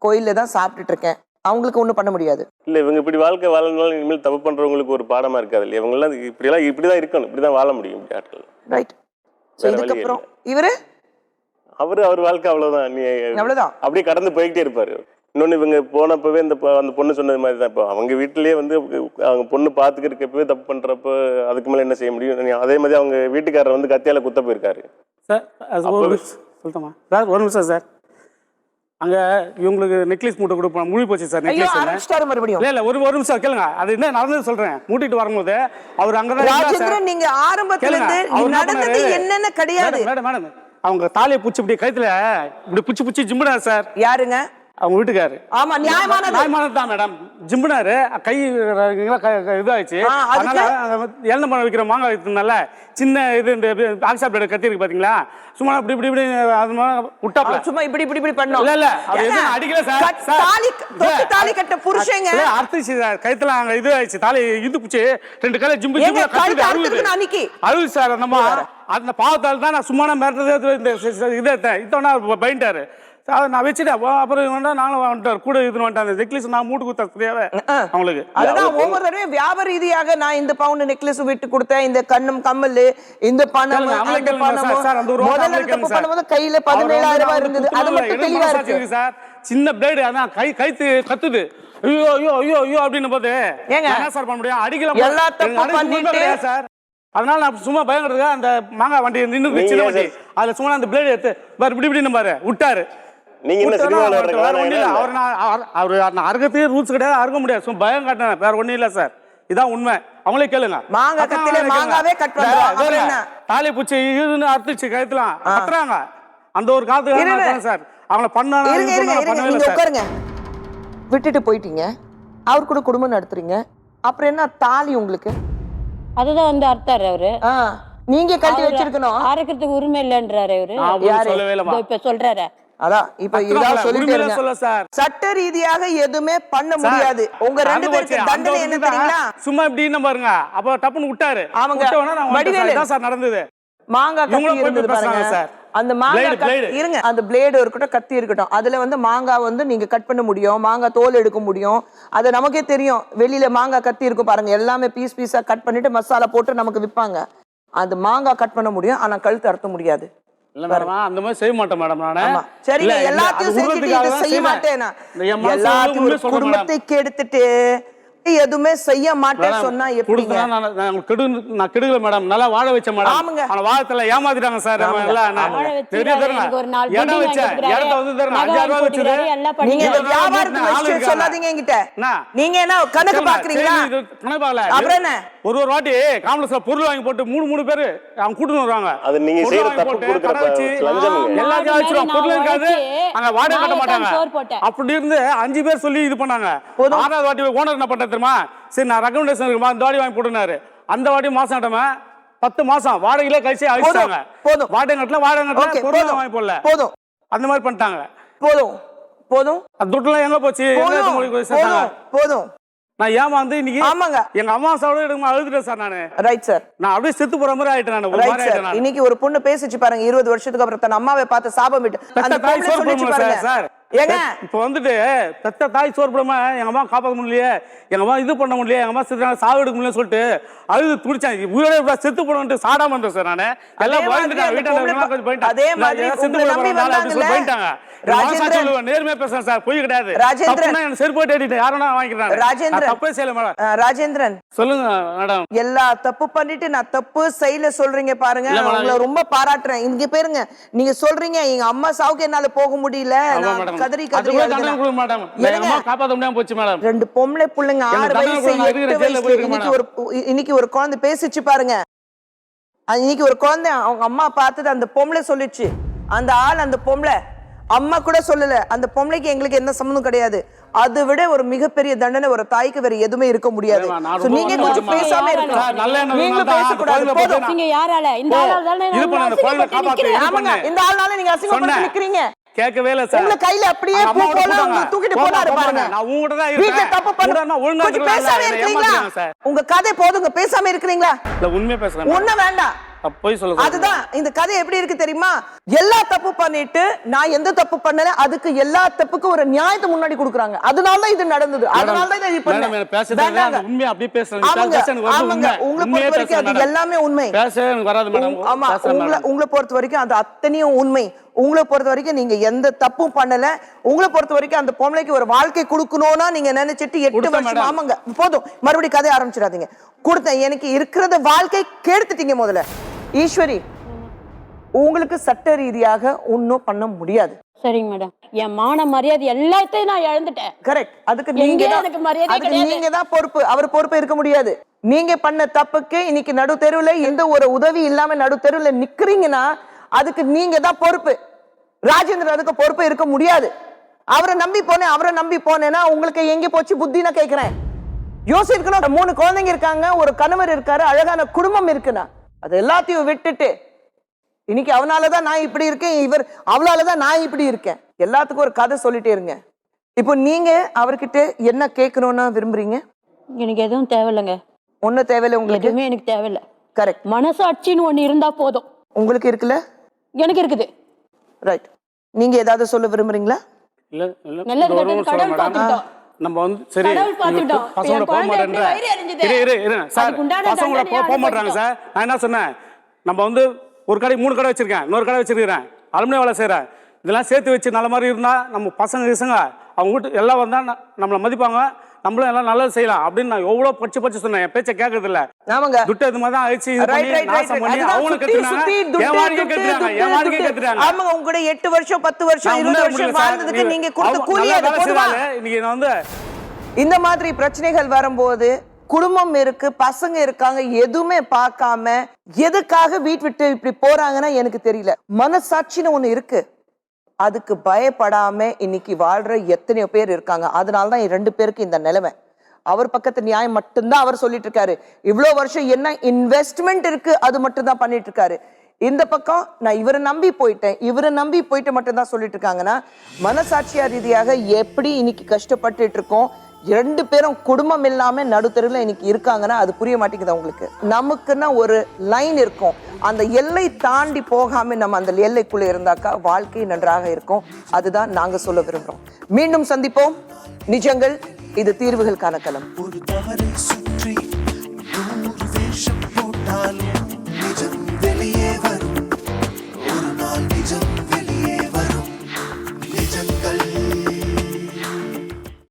கோயில்ல தான் சாப்பிட்டுட்டு இருக்கேன். அவங்களுக்கு ஒண்ணும் பண்ண முடியாது. இல்ல இவங்க இப்படி வாழ்க்கை வாழனாலும் இனிமேல் தப்பு பண்றவங்களுக்கு ஒரு பாடமா இருக்காது இல்லையா? இவங்கெல்லாம் இப்படிதான் இருக்கணும், இப்படிதான் வாழ முடியும் இப்படி ஆட்கள். ரைட். இதுக்கப்புறம் இவரு அவர் வாழ்க்கை அவ்வளவுதான், நீ அவ்வளவுதான், அப்படியே கடந்து போய்கிட்டே இருப்பாரு. இன்னொன்னு இவங்க போனப்பவே அந்த பொண்ணு சொன்னது மாதிரி தான், இப்போ அவங்க வீட்டிலேயே வந்து அவங்க பொண்ணு பார்த்துக்கிறப்பவே தப்பு பண்றப்ப அதுக்கு மேலே என்ன செய்ய முடியும்? அதே மாதிரி அவங்க வீட்டுக்காரர் வந்து கத்தியால குத்த போயிருக்காரு சார். சொல்லிட்டோமா சார்? ஒரு நிமிஷம் சார். அங்கே இவங்களுக்கு நெக்லஸ் மூட்டை கொடுப்போம், மூடி போச்சு சார் நெக்லஸ். மறுபடியும் இல்ல ஒரு நிமிஷம் கேளுங்க, அது என்ன நடந்தது சொல்றேன். மூட்டிட்டு வரும்போது அவர் அங்கதான். ராஜேந்திரன், நீங்க ஆரம்பத்துல இருந்து நடந்தது என்னன்னு கிடையாது. மேடம் அவங்க தாலியை பூச்சி இப்படி கழுத்துல இப்படி பூச்சி ஜிம்பினாரு சார். யாருங்க? அவங்க வீட்டுக்காரு. ஆமா, நியாயமானது தான் மேடம். ஜிம்பினாரு, கை இதாயிடுச்சு. அதனால இழந்த பழம் வைக்கிற மாங்காய் வைக்கிறதுனால சின்ன இது இந்த ஆக்சா பிளேட் கத்தி இருக்கு பாத்தீங்களா, சும்மா இப்படி இப்படி இப்படி அது விட்டாப்ல, சும்மா இப்படி இப்படி இப்படி பண்ணோம். இல்ல அவர் எதுவும் அடிக்கல சார். தாலி கட்ட புருஷங்க அர்த்திச்சு சார், கைத்துல அங்க இது ஆயிடுச்சு, தாலி இது பூச்சி 2 கையில ஜிம்பு அழுது சார். அந்த பாவத்தால் தான் நான் சும்மா மிரட்டது இதை இதோட பயன்ட்டாரு. நான் வச்சுட்டேன். அப்புறம் நானும் வந்துட்டார் கூட இது வந்துட்டாங்க. நெக்லஸ் நான் மூட்டு கொடுத்தேன் அவங்களுக்கு. அதுதான் ஒவ்வொரு தடவையும் வியாபார ரீதியாக நான் இந்த பவுன் நெக்லஸ் விட்டு கொடுத்தேன், இந்த கண்ணும் கம்மல், இந்த பணம் கையில 17,000 ரூபாய் இருந்தது. அது மட்டும் தெளிவா இருக்கு சார். சின்ன பிளேடு அதான் கைத்து கத்துது. ஐயோ ஐயோ ஐயோ ஐயோ அப்படின்னு போது என்ன சார் பண்ண முடியும்? அடிக்கலாம் எல்லா தப்பு பண்ணிட்டு சார். அதனால நான் சும்மா பயங்கிறதுக்கு அந்த மாங்காய் வண்டி நின்று சின்ன வண்டி அதுல சும்மா அந்த பிளேடு எடுத்து இப்படி இப்படின்னு பாரு விட்டாரு. நீங்க என்ன சினிமால அறுக்கத்தையே ரூல்ஸ் கிடையாது, அறுக்க முடியாது. சும்மா பயம் காட்டினேன், வேற ஒண்ணும் இல்ல சார். இதான் உண்மை. அவங்களே கேளுங்க. மாங்காவே கட் பண்றாங்க, தாலி பூச்சி இதுன்னு அறுத்துச்சு கழுத்துலாம் கத்துறாங்க. அந்த ஒரு காலத்துக்கு சார் அவங்கள பண்ணாங்க. விட்டுட்டு போயிட்டீங்க, அவர் கூட குடும்பம் நடத்துறீங்க, அப்புறம் என்ன தாலி உங்களுக்கு? அதுதான் வந்து அர்த்தாரு அவரு. நீங்க கட்டி வச்சிருக்கணும், அறுக்கிறதுக்கு உரிமை இல்லைன்றாரு அவரு. இப்ப சொல்றாரு. அதான் இப்ப இதான் சொல்லிட்டு சட்ட ரீதியாக எதுவுமே பண்ண முடியாது. உங்க 2 பேருக்கு தண்டனை என்ன தெரியுங்களா? சும்மா இப்படின்னு பாருங்க. அப்ப டப்புன்னு விட்டாரு. அவங்க சார் நடந்தது. மாங்காய் கத்தி இருந்தது பாருங்க சார். அந்த மாங்காய் இருங்க, அந்த பிளேடு இருக்கட்டும், கத்தி இருக்கட்டும், அதுல வந்து மாங்காய் வந்து நீங்க கட் பண்ண முடியும், மாங்காய் தோல் எடுக்க முடியும். அது நமக்கே தெரியும். வெளியில மாங்காய் கத்தி இருக்கும் பாருங்க, எல்லாமே பீஸ் பீஸா கட் பண்ணிட்டு மசாலா போட்டு நமக்கு விற்பாங்க. அந்த மாங்காய் கட் பண்ண முடியும், ஆனா கழுத்து அறுத்த முடியாது. இல்ல மேடம், அந்த மாதிரி செய்ய மாட்டேன் மேடம் நானு. சரி, எல்லாத்தையும் செய்ய மாட்டேன், எல்லாத்தையும் குடும்பத்தை கெடுத்துட்டு எதுவுமே செய்ய மாட்டேன் சொன்னா எப்படி? நான் கெடுக்கல மேடம், நல்லா வாழ வச்ச மேடம். ஆனா வாழத்துல ஏமாத்திட்டாங்க சார். சொல்லாதீங்க என்கிட்ட. நீங்க என்ன கணக்கு பாக்குறீங்களா? அப்புறம் என்ன, ஒரு வாட்டி காம்ப்ளெக்ஸ்ல பொருள் வாங்கி போட்டு 3 பேரு அவங்க கூட்டிட்டு வருவாங்க. அது நீங்க செய்யற தப்பு கொடுக்கறப்ப லஞ்சம் எல்லாத்தையும் வச்சிரும். பொருள் இருக்காது, அங்க வாடகை கட்ட மாட்டாங்க. அப்படி இருந்து 5 பேர் சொல்லி இது பண்ணாங்க. 6வது வாட்டி ஓனர் என்ன பண்ண தெரியுமா? சரி நான் ரெக்கமெண்டேஷன் இருக்குமா, இந்த வாடி வாங்கி போட்டுனாரு. அந்த வாடி மாசம் கட்டாம 10 மாசம் வாடகையில கழிச்சு அழிச்சாங்க. வாடகை கட்டல பொருள் வாங்கி போடல, போதும் அந்த மாதிரி பண்ணிட்டாங்க. போதும் போதும், அந்த துட்டுலாம் எங்க போச்சு? போதும். நான் ஏமாந்து இன்னைக்கு எங்க அம்மா சாப்பிட எடுக்க அழுதுட்டேன் சார் நானு. ரைட் சார், நான் அப்படியே செத்து போற மாதிரி ஆயிட்டேன் நான். இன்னைக்கு ஒரு பொண்ணு பேசிச்சு பாருங்க, 20 வருஷத்துக்கு அப்புறம் தன் அம்மாவை பார்த்து சாபம் விட்டு அந்த தாய் சோறு போடுங்க சார். ஏங்க இப்ப வந்துட்டு பெத்த தாய் சோறு போடாம எங்க அம்மா காப்பாற்ற முடியலையே, எங்க அம்மா இது பண்ண முடியல, எங்க அம்மா செத்து சாவு எடுக்க முடியலன்னு சொல்லிட்டு அழுது துடிச்சாங்க. உயிரோட செத்து போடணும்னு சாடாம இருந்தேன் சார் நானு. எல்லாம் பயந்துட்டாங்க, வீட்டாங்க கொஞ்சம் போயிட்டாங்க. அதே மாதிரி செத்து போயிட்டாங்க. நேர்மையா பேசுறேன் சார், பொய் கிடையாது. ராஜேந்திரன் செருப்பு தேடிட்டு யாரும் வாங்கிக்கிறாங்க. ராஜேந்திரன் தப்பே செய்யல மேடம். ராஜேந்திரன் சொல்லுங்க மேடம். எல்லா தப்பு பண்ணிட்டு நான் தப்பு செய்யல சொல்றீங்க பாருங்க, உங்களை ரொம்ப பாராட்டுறேன். இங்க பேருங்க, நீங்க சொல்றீங்க எங்க அம்மா சாவுக்கு என்னால போக முடியல, கதறி கதறி மேடம். காப்பாத்த முடியாம போச்சு மேடம். 2 பொம்பளை பிள்ளைங்க 6 வயசு 8 வயசு. இன்னைக்கு ஒரு குழந்தை பேசிச்சு பாருங்க. இன்னைக்கு ஒரு குழந்தை அவங்க அம்மா பார்த்தது அந்த பொம்பளை சொல்லிச்சு, அந்த ஆள் அந்த பொம்பளை அம்மா கூட சொல்லல, அந்த பொம்பளைக்கு எங்களுக்கு என்ன சம்மந்தம் கிடையாது. அதை விட ஒரு மிகப்பெரிய தண்டனை ஒரு தாய்க்கு வேற எதுவுமே இருக்க முடியாது. So, நீங்க கொஞ்சம் பேசாம இருக்கலாம். நீங்க பேசக்கூடாது. போதும். நீங்க யாரால இந்த ஆளால தானே இது பண்ண அந்த குழந்தை காப்பாத்து. ஆமாங்க, இந்த ஆள்னால நீங்க அசிங்கப்பட்டு நிக்கிறீங்க. கேட்கவே இல்ல சார். உங்க கையில அப்படியே பூ போல தூக்கிட்டு போனாரு பாருங்க. நான் உங்ககிட்ட தான் இருக்கேன். வீட்ல தப்பு பண்ணா ஒழுங்கா கொஞ்சம் பேசாம இருக்கீங்களா? உங்க கதை போதுங்க, பேசாம இருக்கீங்களா? இல்ல உண்மையா பேசுறேன். ஒண்ணு வேண்டாம். போய் சொல்லுங்க. அதுதான் இந்த கதை எப்படி இருக்கு தெரியுமா? எல்லா தப்பு பண்ணிட்டு நான் எந்த தப்பு பண்ணல, அதுக்கு எல்லா தப்புக்கும் ஒரு நியாயத்தை முன்னாடி கொடுக்குறாங்க. அதனாலதான் இது நடந்தது. அதனாலதான் இதை பண்ணேன். பேசுறது உண்மையா அப்படியே பேசுறேன். உங்களை பொறுத்த வரைக்கும் அது எல்லாமே உண்மை. பேச எனக்கு வராது மேடம். ஆமா, உங்களை பொறுத்த வரைக்கும் அது அத்தனையும் உண்மை. உங்களை பொறுத்த வரைக்கும் நீங்க எந்த தப்பும் பண்ணல. உங்களை பொறுத்த வரைக்கும் அந்த பொம்பளைக்கு ஒரு வாழ்க்கை கொடுக்கணும்னா நீங்க நினைச்சிட்டு 8 வருஷம் ஆமாங்க போதும், மறுபடியும் கதை ஆரம்பிச்சிடாதீங்க. கொடுத்தேன், எனக்கு இருக்கிறத வாழ்க்கை கெடுத்துட்டீங்க. முதல்ல ஈஸ்வரி, உங்களுக்கு சட்ட ரீதியாக ஒன்னும் பண்ண முடியாது. சரிங்க மேடம், என் மான மரியாதை எல்லாத்தையும் நான் இழந்துட்டேன். கரெக்ட். அதுக்கு நீங்க தான் பொறுப்பு. அவர் பொறுப்பு இருக்க முடியாது. நீங்க பண்ண தப்புக்கு இன்னைக்கு நடு தெருவுல எந்த ஒரு உதவி இல்லாம நடு தெருவுல நிக்கிறீங்கன்னா அதுக்கு நீங்க தான் பொறுப்பு. ராஜேந்திரன் அதுக்கு பொறுப்பு இருக்க முடியாது. அவரை நம்பி போனேன்னா உங்களுக்கு எங்க போச்சு புத்தி நான் கேட்கிறேன். யோசிக்கணும். 3 குழந்தைங்க இருக்காங்க, ஒரு கணவர் இருக்காரு, அழகான குடும்பம் இருக்குன்னா அது எல்லாத்தையும் விட்டுட்டு இன்னைக்கு அவனாலதான் நான் இப்படி இருக்கேன், இவர் அவளாலதான் நான் இப்படி இருக்கேன், எல்லாத்துக்கும் ஒரு கதை சொல்லிட்டே இருங்க. இப்போ நீங்க அவர்கிட்ட என்ன கேட்கணும்னா விரும்புறீங்க? எனக்கு எதுவும் தேவையில்லைங்க. ஒன்னும் தேவையில்லை உங்களுக்கு? எதுவுமே எனக்கு தேவையில்லை. கரெக்ட். மனசாட்சின்னு ஒண்ணு இருந்தா போதும். உங்களுக்கு இருக்குல்ல? எனக்கு இருக்குது. ரைட். நீங்க ஏதாவது சொல்ல விரும்புறீங்களா? இல்ல நல்லது கெட்டது கடவுள் பார்த்துட்டோம். நம்ம வந்து சரி கடவுள் பார்த்துட்டோம். பசங்களோட போக மாட்டேன்ற இரு சார், பசங்களோட போக மாட்டாங்க சார். நான் என்ன சொன்னேன், நம்ம வந்து ஒரு கடை 3 கடை வச்சிருக்கேன், இன்னொரு கடை வச்சிருக்கிறேன், அலுமினிய வேலை செய்கிறேன். இதெல்லாம் சேர்த்து வச்சு நல்ல மாதிரி இருந்தால் நம்ம பசங்க அவங்க வீட்டு எல்லாம் வந்தால் நம்மளை மதிப்பாங்க, நம்மளும் எல்லாம் நல்லது செய்யலாம் அப்படின்னு நான் எவ்வளோ பச்சு சொன்னேன். என் பேச்சை கேட்கறது இல்லை. ஆமாங்க, துட்டு இது மாதிரி தான் ஆயிடுச்சு. நாசம் பண்ணி அவங்களும் கத்துறாங்க, என் வாழ்க்கையை கத்துறாங்க. ஆமாங்க, உங்களோட 8 வருஷம் 10 வருஷம் 20 வருஷம் வாழ்ந்ததுக்கு நீங்க கொடுத்த கூலி அது போதுமா? இன்னைக்கு நான் வந்து இந்த மாதிரி பிரச்சனைகள் வரும்போது குடும்பம் இருக்கு, பசங்க இருக்காங்க, எதுவுமே பார்க்காம எதுக்காக வீட்டு விட்டு இப்படி போறாங்கன்னா எனக்கு தெரியல. மனசாட்சின்னு ஒண்ணு இருக்கு, அதுக்கு பயப்படாம இன்னைக்கு வாழ்ற எத்தனையோ பேர் இருக்காங்க. அதனாலதான் 2 பேருக்கு இந்த நிலைமை. அவர் பக்கத்து நியாயம் மட்டும்தான் அவர் சொல்லிட்டு இருக்காரு. இவ்வளவு வருஷம் என்ன இன்வெஸ்ட்மெண்ட் இருக்கு அது மட்டும் தான் பண்ணிட்டு இருக்காரு. இந்த பக்கம் நான் இவரை நம்பி போயிட்டு மட்டும்தான் சொல்லிட்டு இருக்காங்கன்னா மனசாட்சியா ரீதியாக எப்படி இன்னைக்கு கஷ்டப்பட்டுட்டு இருக்கோம். 2 பேரும் குடும்பம் இல்லாம நடுத்தருல இன்னைக்கு இருக்காங்கன்னா அது புரிய மாட்டேங்குது உங்களுக்கு. நமக்குன்னா ஒரு லைன் இருக்கும், அந்த எல்லை தாண்டி போகாம நம்ம அந்த எல்லைக்குள்ள இருந்தாக்கா வாழ்க்கை நன்றாக இருக்கும். அதுதான் நாங்க சொல்ல விரும்புறோம். மீண்டும் சந்திப்போம். நிஜங்கள், இது தீர்வுகளுக்கான களம். ஒரு தவறை சுற்றி